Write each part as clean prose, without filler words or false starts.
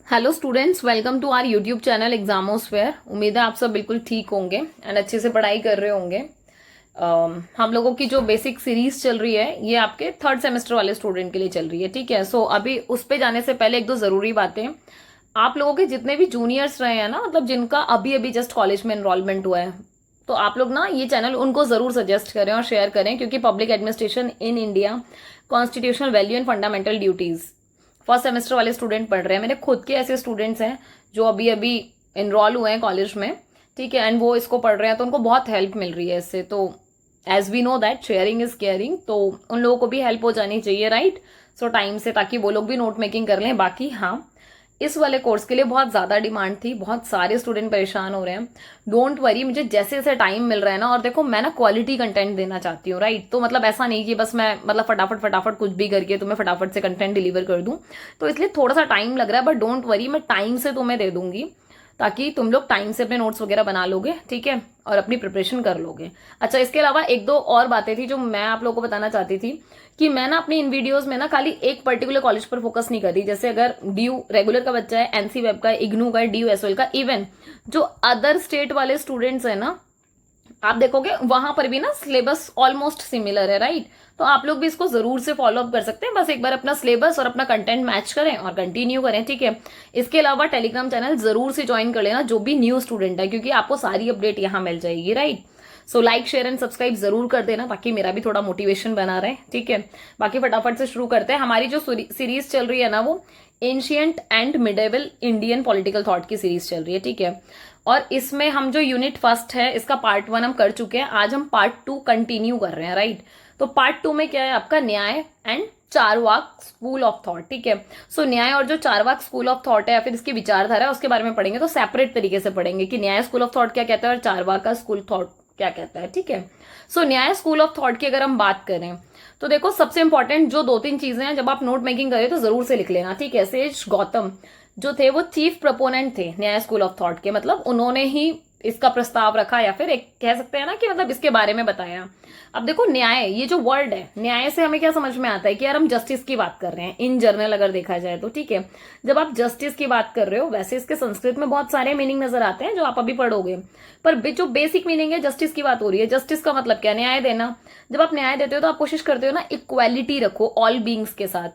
Hello students, welcome to our YouTube channel Examosphere. उम्मीद है आप सब बिल्कुल ठीक होंगे एंड अच्छे से पढ़ाई कर रहे होंगे। हम लोगों की जो बेसिक सीरीज चल रही है ये आपके थर्ड सेमेस्टर वाले स्टूडेंट के लिए चल रही है, ठीक है। सो अभी उस पे जाने से पहले एक दो जरूरी बातें। आप लोगों के जितने भी जूनियर्स रहे हैं ना, मतलब जिनका अभी अभी जस्ट कॉलेज में एनरोलमेंट हुआ है, तो आप लोग ना ये चैनल उनको जरूर सजेस्ट करें और शेयर करें, क्योंकि public administration in India, constitutional value and fundamental duties first semester वाले स्टूडेंट पढ़ रहे हैं। मेरे खुद के ऐसे स्टूडेंट्स हैं जो अभी अभी इनरोल हुए हैं कॉलेज में, ठीक है, एंड वो इसको पढ़ रहे हैं, तो उनको बहुत हेल्प मिल रही है इससे। तो as we know that sharing is caring, तो उन लोगों को भी हेल्प हो जानी चाहिए, राइट। सो टाइम से, ताकि वो लोग भी नोट मेकिंग कर लें। बाकी हाँ, इस वाले कोर्स के लिए बहुत ज्यादा डिमांड थी, बहुत सारे स्टूडेंट परेशान हो रहे हैं। डोंट वरी, मुझे जैसे जैसे टाइम मिल रहा है ना, और देखो मैं ना क्वालिटी कंटेंट देना चाहती हूँ, राइट। तो मतलब ऐसा नहीं कि बस मैं मतलब फटाफट फटाफट कुछ भी करके तुम्हें फटाफट से कंटेंट डिलीवर कर दूं। तो इसलिए थोड़ा सा टाइम लग रहा है, बट डोंट वरी, मैं टाइम से तुम्हें दे दूंगी, ताकि तुम लोग टाइम से अपने नोट्स वगैरह बना लोगे, ठीक है, और अपनी प्रिपरेशन कर लोगे। अच्छा, इसके अलावा एक दो और बातें थी जो मैं आप लोगों को बताना चाहती थी, कि मैं ना अपनी इन वीडियोस में ना खाली एक पर्टिकुलर कॉलेज पर फोकस नहीं कर रही। जैसे अगर डीयू रेगुलर का बच्चा है, एनसी वेब का, इग्नू का, डीयू एसओएल का, इवन जो अदर स्टेट वाले स्टूडेंट्स है ना, आप देखोगे वहां पर भी ना सिलेबस ऑलमोस्ट सिमिलर है, राइट। तो आप लोग भी इसको जरूर से फॉलो अप कर सकते हैं। बस एक बार अपना सिलेबस और अपना कंटेंट मैच करें और कंटिन्यू करें, ठीक है। इसके अलावा टेलीग्राम चैनल जरूर से ज्वाइन कर लेना जो भी न्यू स्टूडेंट है, क्योंकि आपको सारी अपडेट यहां मिल जाएगी, right. So like share and subscribe जरूर कर देना, ताकि मेरा भी थोड़ा मोटिवेशन बना रहे, ठीक है। बाकी फटाफट से शुरू करते हैं। हमारी जो सीरीज चल रही है ना, वो ancient and medieval Indian political thought की सीरीज चल रही है, ठीक है। और इसमें हम जो यूनिट फर्स्ट है इसका पार्ट 1 हम कर चुके हैं, आज हम पार्ट 2 कंटिन्यू कर रहे हैं, राइट। तो पार्ट 2 में क्या है आपका, Nyaya and Charvaka school of thought, ठीक है। सो न्याय और जो चारवाक स्कूल ऑफ थॉट है या फिर इसकी विचारधारा है, उसके बारे में पढ़ेंगे। तो सेपरेट तरीके से पढ़ेंगे कि न्याय स्कूल ऑफ थॉट क्या कहता है और चारवाक का स्कूल थॉट क्या कहता है, ठीक है। सो न्याय स्कूल ऑफ थॉट की अगर हम बात करें, तो देखो सबसे इंपॉर्टेंट जो दो तीन चीजें हैं, जब आप नोट मेकिंग करें तो जरूर से लिख लेना, ठीक है। सेज गौतम जो थे वो चीफ प्रपोनेंट थे न्याय स्कूल ऑफ थॉट के, मतलब उन्होंने ही इसका प्रस्ताव रखा, या फिर एक कह सकते हैं ना कि मतलब इसके बारे में बताया। अब देखो न्याय, ये जो वर्ड है, न्याय से हमें क्या समझ में आता है कि यार हम जस्टिस की बात कर रहे हैं इन जनरल अगर देखा जाए तो, ठीक है। जब आप जस्टिस की बात कर रहे हो, वैसे इसके संस्कृत में बहुत सारे मीनिंग नजर आते हैं जो आप अभी पढ़ोगे, पर जो बेसिक मीनिंग है, जस्टिस की बात हो रही है। जस्टिस का मतलब क्या, न्याय देना। जब आप न्याय देते हो तो आप कोशिश करते हो ना इक्वालिटी रखो ऑल बींग्स के साथ,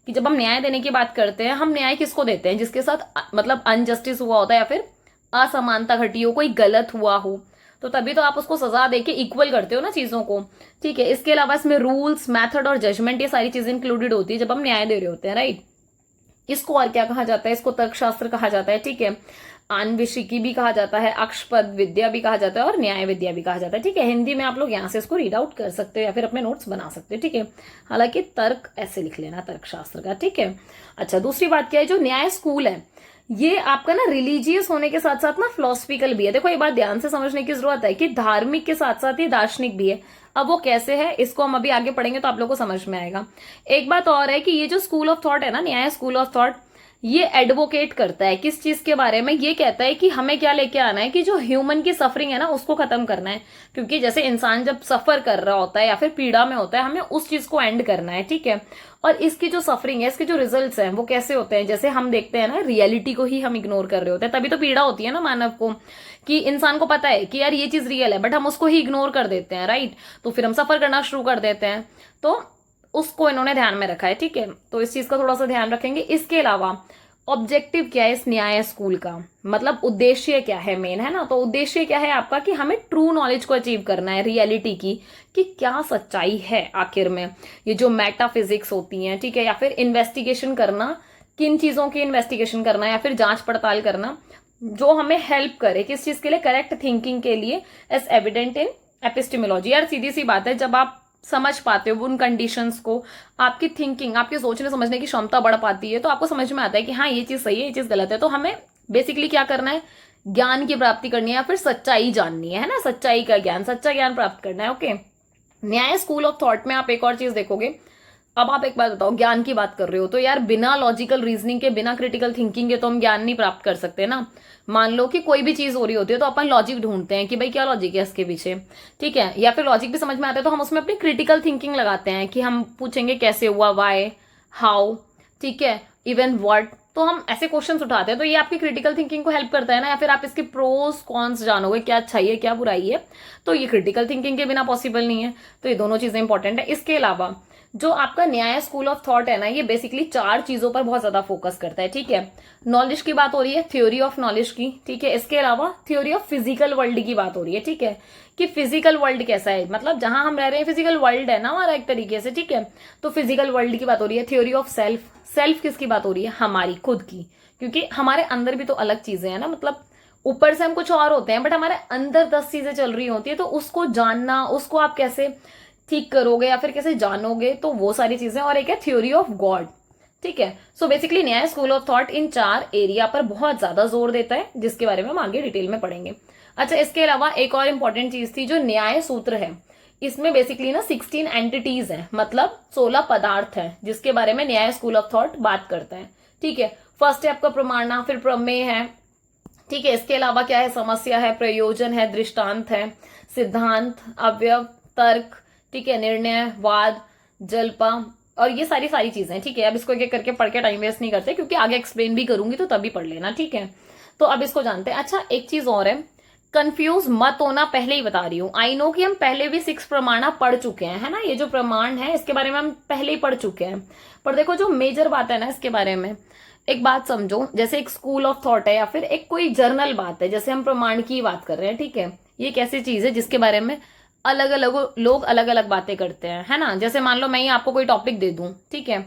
कि जब हम न्याय देने की बात करते हैं, हम न्याय किसको देते हैं, जिसके साथ मतलब अनजस्टिस हुआ होता है या फिर असमानता घटी हो, कोई गलत हुआ हो, तो तभी तो आप उसको सजा देके इक्वल करते हो ना चीजों को, ठीक है। इसके अलावा इसमें रूल्स, मेथड और जजमेंट, ये सारी चीजें इंक्लूडेड होती है जब हम न्याय दे रहे होते हैं, राइट। इसको और क्या कहा जाता है, इसको तर्कशास्त्र कहा जाता है, ठीक है। आन्वेषिकी भी कहा जाता है, अक्षपद विद्या भी कहा जाता है और न्याय विद्या भी कहा जाता है, ठीक है। हिंदी में आप लोग यहाँ से इसको रीड आउट कर सकते हो या फिर अपने नोट्स बना सकते हो, ठीक है। हालांकि तर्क ऐसे लिख लेना, तर्कशास्त्र का, ठीक है। अच्छा, दूसरी बात क्या है, जो न्याय स्कूल है ये आपका ना रिलीजियस होने के साथ साथ ना फिलोसफिकल भी है। देखो ये बात ध्यान से समझने की जरूरत है कि धार्मिक के साथ साथ ये दार्शनिक भी है। अब वो कैसे है इसको हम अभी आगे पढ़ेंगे तो आप लोगों को समझ में आएगा। एक बात और है कि ये जो स्कूल ऑफ थॉट है ना, न्याय स्कूल ऑफ थॉट, ये एडवोकेट करता है किस चीज के बारे में, ये कहता है कि हमें क्या लेके आना है, कि जो ह्यूमन की सफरिंग है ना उसको खत्म करना है। क्योंकि जैसे इंसान जब सफर कर रहा होता है या फिर पीड़ा में होता है, हमें उस चीज को एंड करना है, ठीक है। और इसकी जो सफरिंग है, इसके जो रिजल्ट्स हैं वो कैसे होते हैं, जैसे हम देखते हैं ना रियलिटी को ही हम इग्नोर कर रहे होते हैं, तभी तो पीड़ा होती है ना मानव को, कि इंसान को पता है कि यार ये चीज रियल है बट हम उसको ही इग्नोर कर देते हैं, राइट। तो फिर हम सफर करना शुरू कर देते हैं। तो उसको इन्होंने ध्यान में रखा है, ठीक है। तो इस चीज का थोड़ा सा ध्यान रखेंगे। इसके अलावा ऑब्जेक्टिव क्या है इस न्याय स्कूल का, मतलब उद्देश्य क्या है, मेन है ना। तो उद्देश्य क्या है आपका, कि हमें ट्रू नॉलेज को अचीव करना है, रियलिटी की, कि क्या सच्चाई है आखिर में। ये जो मेटाफिजिक्स होती हैं, ठीक है, या फिर इन्वेस्टिगेशन करना, किन चीजों की इन्वेस्टिगेशन करना या फिर जांच पड़ताल करना, जो हमें हेल्प करे किस चीज के लिए, करेक्ट थिंकिंग के लिए, एज एविडेंट इन एपिस्टेमोलॉजी। यार सीधी सी बात है, जब आप समझ पाते हो उन कंडीशंस को, आपकी थिंकिंग, आपके सोचने समझने की क्षमता बढ़ पाती है, तो आपको समझ में आता है कि हाँ ये चीज सही है, ये चीज गलत है। तो हमें बेसिकली क्या करना है, ज्ञान की प्राप्ति करनी है या फिर सच्चाई जाननी है ना, सच्चाई का ज्ञान, सच्चा ज्ञान प्राप्त करना है, ओके। न्याय स्कूल ऑफ थॉट में आप एक और चीज देखोगे। अब आप एक बात बताओ, ज्ञान की बात कर रहे हो तो यार बिना लॉजिकल रीजनिंग के, बिना क्रिटिकल थिंकिंग के तो हम ज्ञान नहीं प्राप्त कर सकते ना। मान लो कि कोई भी चीज हो रही होती है तो अपन लॉजिक ढूंढते हैं कि भाई क्या लॉजिक है इसके पीछे, ठीक है। या फिर लॉजिक भी समझ में आता है तो हम उसमें अपनी क्रिटिकल थिंकिंग लगाते हैं, कि हम पूछेंगे कैसे हुआ, वाई, हाउ, ठीक है, इवन व्हाट, तो हम ऐसे क्वेश्चंस उठाते हैं, तो ये आपकी क्रिटिकल थिंकिंग को हेल्प करता है ना, या फिर आप इसके प्रोस कॉन्स जानोगे, क्या अच्छाई है क्या बुराई है, तो ये क्रिटिकल थिंकिंग के बिना पॉसिबल नहीं है। तो ये दोनों चीजें इंपॉर्टेंट है। इसके अलावा जो आपका न्याय स्कूल ऑफ थॉट है ना, ये बेसिकली 4 चीजों पर बहुत ज्यादा फोकस करता है, ठीक है। नॉलेज की बात हो रही है, थ्योरी ऑफ नॉलेज की, ठीक है। इसके अलावा थ्योरी ऑफ फिजिकल वर्ल्ड की बात हो रही है, ठीक है, कि फिजिकल वर्ल्ड कैसा है, मतलब जहां हम रह रहे हैं फिजिकल वर्ल्ड है ना हमारा एक तरीके से, ठीक है। तो फिजिकल वर्ल्ड की बात हो रही है। थ्योरी ऑफ सेल्फ, सेल्फ किसकी बात हो रही है, हमारी खुद की, क्योंकि हमारे अंदर भी तो अलग चीजें हैं ना, मतलब ऊपर से हम कुछ और होते हैं बट हमारे अंदर 10 चीजें चल रही होती है, तो उसको जानना, उसको आप कैसे ठीक करोगे या फिर कैसे जानोगे, तो वो सारी चीजें। और एक है थ्योरी ऑफ गॉड, ठीक है। सो बेसिकली न्याय school of thought in 4 area पर बहुत ज्यादा जोर देता है, जिसके बारे में हम आगे डिटेल में पढ़ेंगे। अच्छा, इसके अलावा एक और इंपॉर्टेंट चीज थी, जो न्याय सूत्र है, इसमें बेसिकली ना 16 एंटिटीज है, मतलब 16 पदार्थ है, जिसके बारे में न्याय स्कूल ऑफ थॉट बात करता है, ठीक है। फर्स्ट है आपका प्रमाणा, फिर प्रमेय है, ठीक है। इसके अलावा क्या है, समस्या है, प्रयोजन है, दृष्टांत है, सिद्धांत, अवयव, तर्क, ठीक है, निर्णय, वाद, जल्पा, और ये सारी सारी चीजें, ठीक है। अब इसको एक एक करके पढ़ के टाइम वेस्ट नहीं करते, क्योंकि आगे एक्सप्लेन भी करूंगी तो तभी पढ़ लेना, ठीक है। तो अब इसको जानते हैं। अच्छा, एक चीज और है, कंफ्यूज मत होना, पहले ही बता रही हूं। आई नो कि हम पहले भी 6 प्रमाणा पढ़ चुके हैं, है ना, ये जो प्रमाण है इसके बारे में हम पहले ही पढ़ चुके हैं, पर देखो जो मेजर बात है ना इसके बारे में, एक बात समझो, जैसे एक स्कूल ऑफ थॉट है या फिर एक कोई जर्नल बात है, जैसे हम प्रमाण की बात कर रहे हैं, ठीक है। ये एक ऐसी चीज है जिसके बारे में अलग अलग लोग अलग अलग बातें करते हैं, है ना। जैसे मान लो मैं ही आपको कोई टॉपिक दे दूं, ठीक है,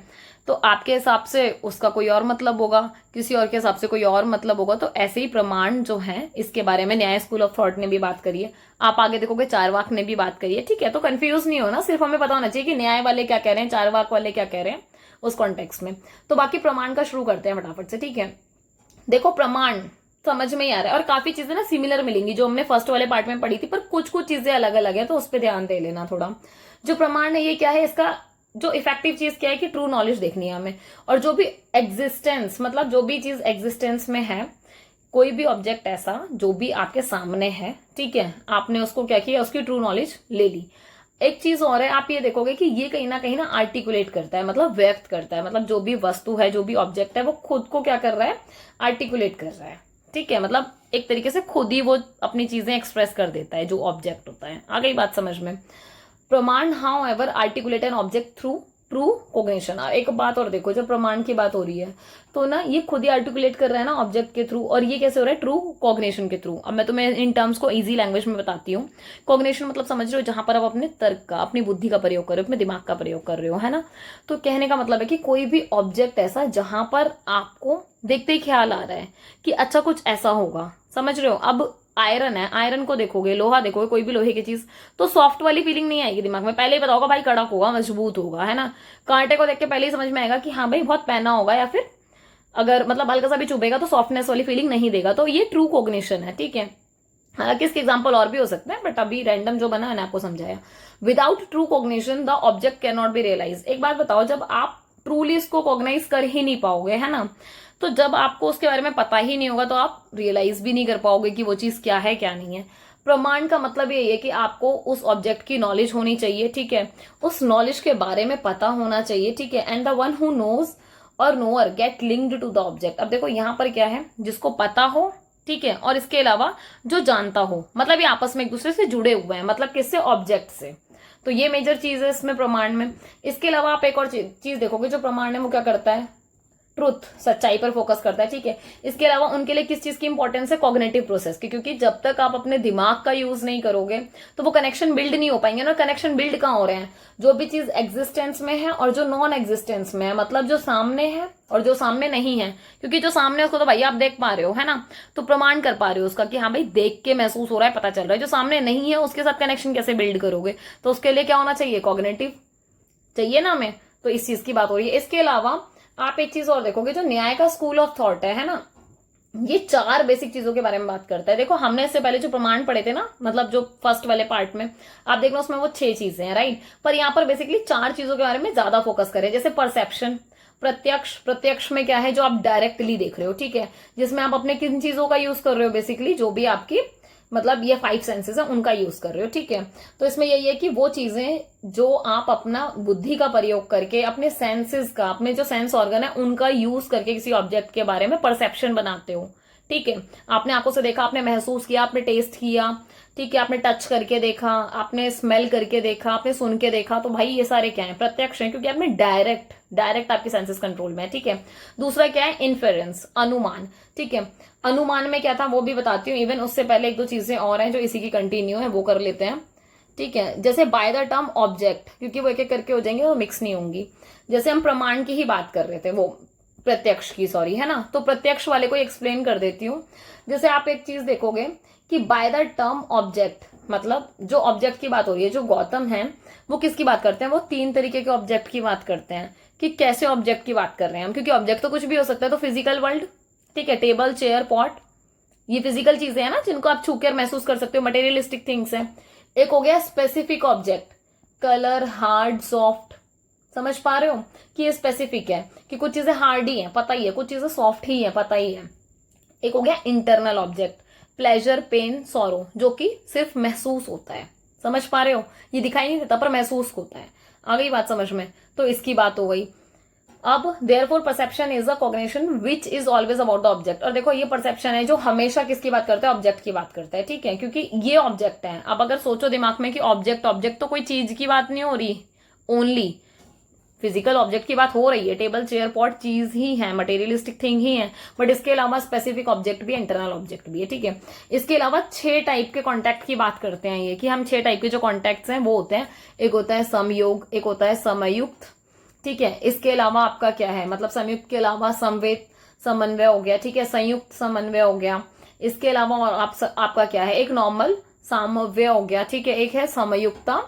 तो आपके हिसाब से उसका कोई और मतलब होगा, किसी और के हिसाब से कोई और मतलब होगा। तो ऐसे ही प्रमाण जो है, इसके बारे में न्याय स्कूल ऑफ थॉट ने भी बात करी है, आप आगे देखोगे चारवाक ने भी बात करी है, ठीक है। तो कंफ्यूज नहीं होना, सिर्फ हमें पता होना चाहिए कि न्याय वाले क्या कह रहे हैं, चारवाक वाले क्या कह रहे हैं उस कॉन्टेक्स्ट में। तो बाकी प्रमाण का शुरू करते हैं फटाफट से, ठीक है। देखो प्रमाण समझ में ही आ रहा है, और काफी चीजें ना सिमिलर मिलेंगी जो हमने फर्स्ट वाले पार्ट में पढ़ी थी, पर कुछ कुछ चीजें अलग अलग है, तो उस पर ध्यान दे लेना थोड़ा। जो प्रमाण है ये क्या है, इसका जो इफेक्टिव चीज क्या है कि ट्रू नॉलेज देखनी है हमें, और जो भी एग्जिस्टेंस, मतलब जो भी चीज एग्जिस्टेंस में है, कोई भी ऑब्जेक्ट ऐसा जो भी आपके सामने है, ठीक है, आपने उसको क्या किया, उसकी ट्रू नॉलेज ले ली। एक चीज और है, आप ये देखोगे कि ये कहीं ना आर्टिकुलेट करता है, मतलब व्यक्त करता है, मतलब जो भी वस्तु है, जो भी ऑब्जेक्ट है, वो खुद को क्या कर रहा है, आर्टिकुलेट कर रहा है, ठीक है। मतलब एक तरीके से खुद ही वो अपनी चीजें एक्सप्रेस कर देता है, जो ऑब्जेक्ट होता है। आ गई बात समझ में। Pramana however articulate an object through true cognition. एक बात और देखो, जब प्रमाण की बात हो रही है तो ना ये खुद ही आर्टिकुलेट कर रहा है ना ऑब्जेक्ट के थ्रू, और ये कैसे हो रहा है, ट्रू कॉग्निशन के थ्रू। अब मैं तुम्हें इन टर्म्स को इजी लैंग्वेज में बताती हूँ। कॉग्निशन मतलब समझ रहे हो, जहां पर आप अपने तर्क का, अपनी बुद्धि का प्रयोग कर रहे हो, अपने दिमाग का प्रयोग कर रहे हो, है ना। तो कहने का मतलब है कि कोई भी ऑब्जेक्ट ऐसा जहां पर आपको देखते ही ख्याल आ रहा है कि अच्छा कुछ ऐसा होगा, समझ रहे हो। अब आयरन है, आयरन को देखोगे, लोहा देखोगे, कोई भी लोहे की चीज, तो सॉफ्ट वाली फीलिंग नहीं आएगी दिमाग में, पहले ही पता होगा भाई कड़क होगा, मजबूत होगा, है ना। कांटे को देख के पहले ही समझ में आएगा कि हाँ भाई बहुत पहना होगा, या फिर अगर मतलब हल्का सा भी चुभेगा तो सॉफ्टनेस वाली फीलिंग नहीं देगा। तो ये ट्रू कॉग्निशन है, ठीक है। हालांकि इसके एग्जाम्पल और भी हो सकते हैं, बट अभी रैंडम जो बना मैंने आपको समझाया। Without true cognition the object can not be realize. एक बात बताओ, जब आप ट्रूली इसको कॉग्नाइज कर ही नहीं पाओगे, है ना, तो जब आपको उसके बारे में पता ही नहीं होगा तो आप रियलाइज भी नहीं कर पाओगे कि वो चीज क्या है क्या नहीं है। प्रमाण का मतलब ये है कि आपको उस ऑब्जेक्ट की नॉलेज होनी चाहिए, ठीक है, उस नॉलेज के बारे में पता होना चाहिए, ठीक है। And the one who knows और knower get linked to the object. अब देखो यहाँ पर क्या है, जिसको पता हो, ठीक है, और इसके अलावा जो जानता हो, मतलब ये आपस में एक दूसरे से जुड़े हुए हैं, मतलब किससे, ऑब्जेक्ट से। तो ये मेजर चीज है इसमें प्रमाण में। इसके अलावा आप एक और चीज देखोगे, जो प्रमाण है वो क्या करता है, ट्रुथ, सच्चाई पर फोकस करता है, ठीक है। इसके अलावा उनके लिए किस चीज की इंपॉर्टेंस है, कॉग्निटिव प्रोसेस की, क्योंकि जब तक आप अपने दिमाग का यूज नहीं करोगे तो वो कनेक्शन बिल्ड नहीं हो पाएंगे ना। कनेक्शन बिल्ड कहाँ हो रहे हैं, जो भी चीज एग्जिस्टेंस में है और जो नॉन एग्जिस्टेंस में है, मतलब जो सामने है और जो सामने नहीं है। क्योंकि जो सामने है उसको तो भाई आप देख पा रहे हो, है ना, तो प्रमाण कर पा रहे हो उसका कि हाँ भाई देख के महसूस हो रहा है, पता चल रहा है। जो सामने नहीं है उसके साथ कनेक्शन कैसे बिल्ड करोगे, तो उसके लिए क्या होना चाहिए, कॉग्निटिव चाहिए ना हमें। तो इस चीज की बात हो रही है। इसके अलावा आप एक चीज और देखोगे, जो न्याय का स्कूल ऑफ थॉट है ना, ये 4 बेसिक चीजों के बारे में बात करता है। देखो हमने इससे पहले जो प्रमाण पढ़े थे ना, मतलब जो फर्स्ट वाले पार्ट में, आप देख लो उसमें वो 6 चीजें हैं, राइट। पर यहाँ पर बेसिकली 4 चीजों के बारे में ज्यादा फोकस करें, जैसे परसेप्शन, प्रत्यक्ष। प्रत्यक्ष में क्या है, जो आप डायरेक्टली देख रहे हो, ठीक है, जिसमें आप अपने किन चीजों का यूज कर रहे हो, बेसिकली जो भी आपकी मतलब ये 5 सेंसेस है उनका यूज कर रहे हो, ठीक है। तो इसमें यही है कि वो चीजें जो आप अपना बुद्धि का प्रयोग करके, अपने सेंसेस का, अपने जो सेंस ऑर्गन है उनका यूज करके किसी ऑब्जेक्ट के बारे में परसेप्शन बनाते हो, ठीक है। आपने आंखों से देखा, आपने महसूस किया, आपने टेस्ट किया, ठीक है, आपने टच करके देखा, आपने स्मेल करके देखा, आपने सुन के देखा, तो भाई ये सारे क्या है, प्रत्यक्ष है, क्योंकि आपने डायरेक्ट आपके सेंसेस कंट्रोल में है, ठीक है। दूसरा क्या है, इन्फेरेंस, अनुमान, ठीक है। अनुमान में क्या था वो भी बताती हूँ, इवन उससे पहले एक दो चीजें और हैं जो इसी की कंटिन्यू है, वो कर लेते हैं, ठीक है। जैसे बाय द टर्म ऑब्जेक्ट, क्योंकि वो एक एक करके हो जाएंगे, वो मिक्स नहीं होंगी। जैसे हम प्रमाण की ही बात कर रहे थे, वो प्रत्यक्ष की, सॉरी, है ना। तो प्रत्यक्ष वाले को एक्सप्लेन कर देती हूँ। जैसे आप एक चीज देखोगे कि बाय द टर्म ऑब्जेक्ट, मतलब जो ऑब्जेक्ट की बात हो रही है, जो गौतम है वो किसकी बात करते हैं, वो 3 तरीके के ऑब्जेक्ट की बात करते हैं कि कैसे ऑब्जेक्ट की बात कर रहे हैं हम, क्योंकि ऑब्जेक्ट तो कुछ भी हो सकता है। तो फिजिकल वर्ल्ड, ठीक है, टेबल, चेयर, पॉट, ये फिजिकल चीजें हैं ना जिनको आप छूकर महसूस कर सकते हो, मटेरियलिस्टिक थिंग्स है। एक हो गया specific object, colour, hard, soft, समझ पा रहे हो कि ये स्पेसिफिक है, कि कुछ चीजें हार्ड ही है, पता ही है, कुछ चीजें सॉफ्ट ही है, पता ही है। एक हो गया internal object, pleasure, pain, sorrow, जो कि सिर्फ महसूस होता है, समझ पा रहे हो, ये दिखाई नहीं देता पर महसूस होता है। आ गई बात समझ में, तो इसकी बात हो गई। अब therefore perception is a cognition which is always about the object. और देखो ये परसेप्शन है जो हमेशा किसकी बात करता है, ऑब्जेक्ट की बात करता है, ठीक है, क्योंकि ये ऑब्जेक्ट है। अब अगर सोचो दिमाग में कि ऑब्जेक्ट तो कोई चीज की बात नहीं हो रही, ओनली फिजिकल ऑब्जेक्ट की बात हो रही है, टेबल, चेयर, पॉट चीज ही है, मटेरियलिस्टिक थिंग ही है, बट इसके अलावा स्पेसिफिक ऑब्जेक्ट भी है, इंटरनल ऑब्जेक्ट भी है, ठीक है। इसके अलावा 6 टाइप के कॉन्टैक्ट की बात करते हैं ये, कि हम 6 टाइप के जो कॉन्टैक्ट्स हैं वो होते हैं। एक होता है समयोग, एक होता है समयुक्त, ठीक है। इसके अलावा आपका क्या है, मतलब संयुक्त के अलावा समवेत समन्वय हो गया, ठीक है, संयुक्त समन्वय हो गया। इसके अलावा आपका क्या है, एक नॉर्मल सामव्य हो गया, ठीक है, एक है समयुक्ता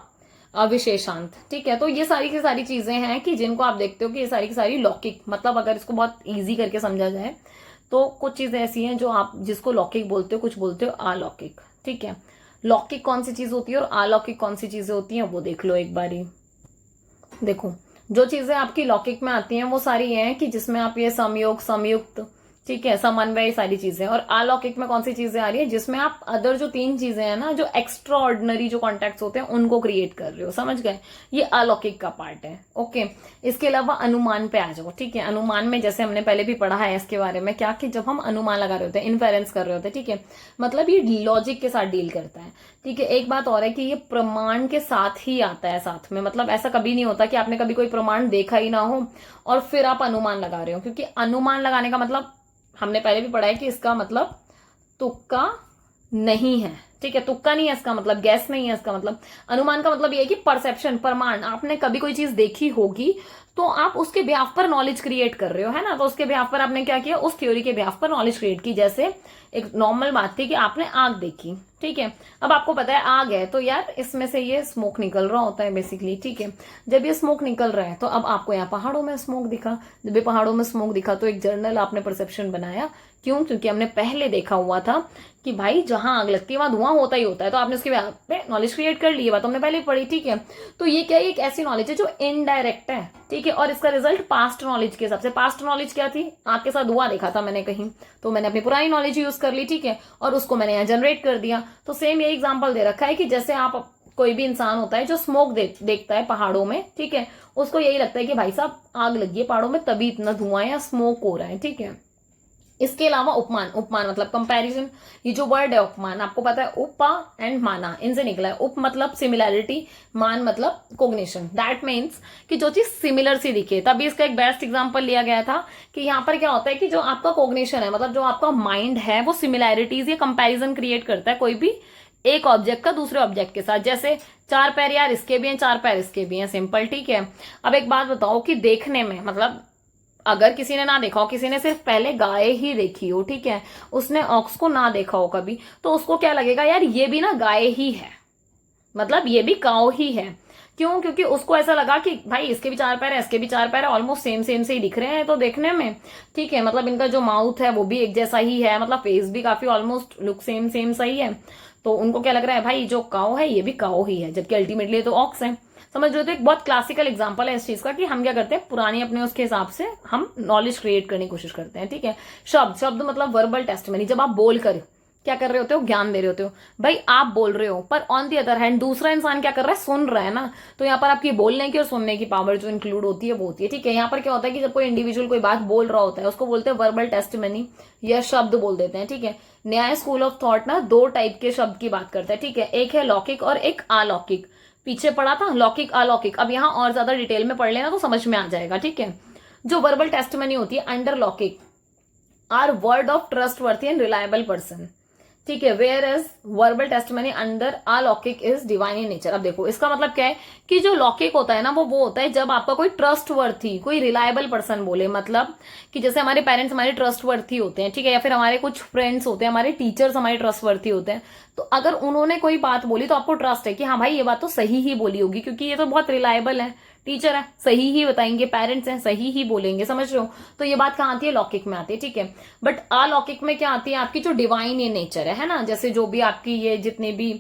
अविशेषांत, ठीक है। तो ये सारी की सारी चीजें हैं कि जिनको आप देखते हो कि ये सारी की सारी लौकिक, मतलब अगर इसको बहुत इजी करके समझा जाए तो कुछ चीजें ऐसी हैं जो आप जिसको लौकिक बोलते हो, कुछ बोलते हो अलौकिक, ठीक है। लौकिक कौन सी चीज होती है और अलौकिक कौन सी चीजें होती हैं वो देख लो एक बारी। देखो जो चीजें आपकी लौकिक में आती हैं वो सारी हैं कि जिसमें आप ये समयोग, संयुक्त, ठीक है, समन्वय, ये सारी चीजें। और अलौकिक में कौन सी चीजें आ रही है, जिसमें आप अदर जो 3 चीजें हैं ना, जो एक्स्ट्रा ऑर्डिनरी जो कॉन्टैक्ट्स होते हैं उनको क्रिएट कर रहे हो, समझ गए, ये अलौकिक का पार्ट है, ओके। इसके अलावा अनुमान पे आ जाओ, ठीक है। अनुमान में जैसे हमने पहले भी पढ़ा है इसके बारे में, क्या कि जब हम अनुमान लगा रहे होते हैं, इन्फेरेंस कर रहे होते हैं, ठीक है, मतलब ये लॉजिक के साथ डील करता है, ठीक है। एक बात और है कि ये प्रमाण के साथ ही आता है, साथ में, मतलब ऐसा कभी नहीं होता कि आपने कभी कोई प्रमाण देखा ही ना हो और फिर आप अनुमान लगा रहे हो, क्योंकि अनुमान लगाने का मतलब हमने पहले भी पढ़ा है कि इसका मतलब तुक्का नहीं है, ठीक है, तुक्का नहीं है इसका मतलब, गैस नहीं है इसका मतलब। अनुमान का मतलब ये है कि परसेप्शन, प्रमाण, आपने कभी कोई चीज देखी होगी तो आप उसके बिहाफ पर नॉलेज क्रिएट कर रहे हो, है ना। तो उसके बिहाफ पर आपने क्या किया, उस थ्योरी के बिहाफ पर नॉलेज क्रिएट की। जैसे एक नॉर्मल बात थी कि आपने आग देखी, ठीक है, अब आपको पता है आग है, तो यार इसमें से ये स्मोक निकल रहा होता है बेसिकली, ठीक है। जब ये स्मोक निकल रहा है तो अब आपको यहाँ पहाड़ों में स्मोक दिखा, जब ये पहाड़ों में स्मोक दिखा तो एक जर्नल आपने परसेप्शन बनाया, क्यों, क्योंकि हमने पहले देखा हुआ था कि भाई जहां आग लगती है वहां धुआं होता ही होता है, तो आपने उसके पे नॉलेज क्रिएट कर ली, बात हमने पहले पढ़ी, ठीक है। तो ये क्या है, एक ऐसी नॉलेज है जो इनडायरेक्ट है, ठीक है, और इसका रिजल्ट पास्ट नॉलेज के हिसाब से, पास्ट नॉलेज क्या थी, आग के साथ धुआं देखा था मैंने कहीं, तो मैंने अपनी पुरानी नॉलेज यूज कर ली, ठीक है, और उसको मैंने यहाँ जनरेट कर दिया। तो सेम ये एग्जाम्पल दे रखा है कि जैसे आप, कोई भी इंसान होता है जो स्मोक देखता है पहाड़ों में, ठीक है, उसको यही लगता है कि भाई साहब आग लगी है पहाड़ों में तभी इतना धुआं या स्मोक हो रहा है, ठीक है। इसके अलावा उपमान, उपमान मतलब कंपैरिजन, ये जो वर्ड है उपमान, आपको पता है उपा एंड माना इनसे निकला है। उप मतलब सिमिलैरिटी, मान मतलब कोग्निशन, दैट मीन्स कि जो चीज सिमिलर सी दिखे। तभी इसका एक बेस्ट एग्जांपल लिया गया था कि यहाँ पर क्या होता है कि जो आपका कोग्निशन है, मतलब जो आपका माइंड है, वो सिमिलैरिटीज या कंपैरिजन क्रिएट करता है कोई भी एक ऑब्जेक्ट का दूसरे ऑब्जेक्ट के साथ। जैसे 4 पैर यार इसके भी हैं, 4 पैर इसके भी हैं, सिंपल, ठीक है। अब एक बात बताओ कि देखने में, मतलब अगर किसी ने ना देखा हो, किसी ने सिर्फ पहले गाय ही देखी हो, ठीक है, उसने ऑक्स को ना देखा हो कभी, तो उसको क्या लगेगा, यार ये भी ना गाय ही है, मतलब ये भी काऊ ही है। क्यों, क्योंकि उसको ऐसा लगा कि भाई इसके भी 4 पैर है, इसके भी 4 पैर है, ऑलमोस्ट सेम सेम से ही दिख रहे हैं तो देखने में, ठीक है, मतलब इनका जो माउथ है वो भी एक जैसा ही है, मतलब फेस भी काफी ऑलमोस्ट लुक सेम सेम सही है। तो उनको क्या लग रहा है, भाई जो काऊ है ये भी काऊ ही है, जबकि अल्टीमेटली तो ऑक्स है, समझ रहे हो। तो एक बहुत क्लासिकल एग्जांपल है इस चीज का कि हम क्या करते हैं, पुरानी अपने उसके हिसाब से हम नॉलेज क्रिएट करने की कोशिश करते हैं, ठीक है। शब्द, शब्द मतलब वर्बल टेस्टमनी, जब आप बोल कर क्या कर रहे होते हो, ज्ञान दे रहे होते हो। भाई आप बोल रहे हो, पर ऑन दी अदर हैंड दूसरा इंसान क्या कर रहा है, सुन रहा है ना। तो यहाँ पर आपकी बोलने की और सुनने की पावर जो इंक्लूड होती है वो होती है, ठीक है। यहाँ पर क्या होता है कि जब कोई इंडिविजुअल कोई बात बोल रहा होता है उसको बोलते हैं वर्बल टेस्टिमनी, या शब्द बोल देते हैं, ठीक है। न्याय स्कूल ऑफ थॉट ना दो टाइप के शब्द की बात करता है, ठीक है। एक है लौकिक और एक अलौकिक। पीछे पढ़ा था लौकिक अलौकिक, अब यहाँ और ज्यादा डिटेल में पढ़ लेना तो समझ में आ जाएगा, ठीक है। जो वर्बल टेस्टिमनी होती है under laukik are word of trustworthy and reliable person, ठीक है। Whereas verbal testimony under alaukik is divine in nature. अब देखो इसका मतलब क्या है कि जो लौकिक होता है ना वो होता है जब आपका कोई ट्रस्ट वर्थी, कोई रिलायबल पर्सन बोले, मतलब कि जैसे हमारे पेरेंट्स हमारे ट्रस्ट वर्थी होते हैं, ठीक है, या फिर हमारे कुछ फ्रेंड्स होते हैं, हमारे टीचर्स हमारे ट्रस्ट वर्थी होते हैं। तो अगर उन्होंने कोई बात बोली तो आपको ट्रस्ट है कि हाँ भाई ये बात तो सही ही बोली होगी, क्योंकि ये तो बहुत रिलायबल है, टीचर है सही ही बताएंगे, पेरेंट्स हैं सही ही बोलेंगे, समझ रहे हो। तो ये बात कहाँ आती है, लौकिक में आती है, ठीक है। बट अलौकिक में क्या आती है, आपकी जो डिवाइन ये नेचर है ना, जैसे जो भी आपकी ये जितने भी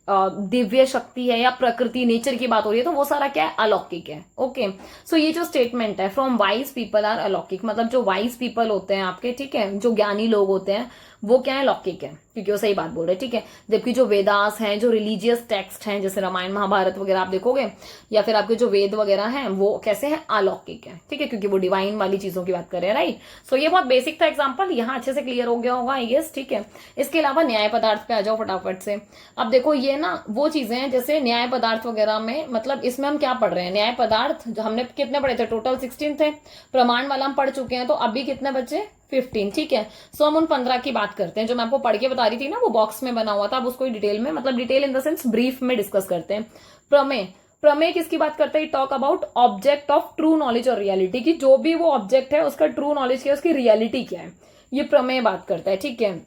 दिव्य शक्ति है या प्रकृति नेचर की बात हो रही है तो वो सारा क्या है, अलौकिक है। ओके, सो ये जो स्टेटमेंट है फ्रॉम वाइज पीपल आर अलौकिक, मतलब जो वाइज पीपल होते हैं आपके, ठीक है, जो ज्ञानी लोग होते हैं वो क्या है, लौकिक है, क्योंकि वो सही बात बोल रहे हैं, ठीक है। जबकि जो वेदास हैं, जो रिलीजियस टेक्स्ट हैं जैसे रामायण महाभारत वगैरह आप देखोगे, या फिर आपके जो वेद वगैरह हैं वो कैसे हैं, अलौकिक है, ठीक है, क्योंकि वो डिवाइन वाली चीजों की बात कर रहे हैं, राइट। सो ये बहुत बेसिक था एग्जाम्पल, यहाँ अच्छे से क्लियर हो गया होगा आई गेस, ठीक है। इसके अलावा न्याय पदार्थ पे आ जाओ फटाफट से। अब देखो ये ना वो चीजें हैं जैसे न्याय पदार्थ वगैरह में, मतलब इसमें हम क्या पढ़ रहे हैं, न्याय पदार्थ जो हमने कितने पढ़े थे, टोटल 16 थे। प्रमाण वाला हम पढ़ चुके हैं, तो अभी कितने बचे, 15, ठीक है। सो हम उन 15 की बात करते हैं। जो मैं आपको पढ़ के बता रही थी ना वो बॉक्स में बना हुआ था, अब उसको डिटेल में, मतलब detail in the sense brief में डिस्कस करते हैं। प्रमेय, प्रमेय किसकी बात करते हैं, talk about object of true knowledge और रियलिटी, की जो भी वो ऑब्जेक्ट है उसका ट्रू नॉलेज क्या है, उसकी रियलिटी क्या है, ये प्रमेय बात करता है, ठीक है।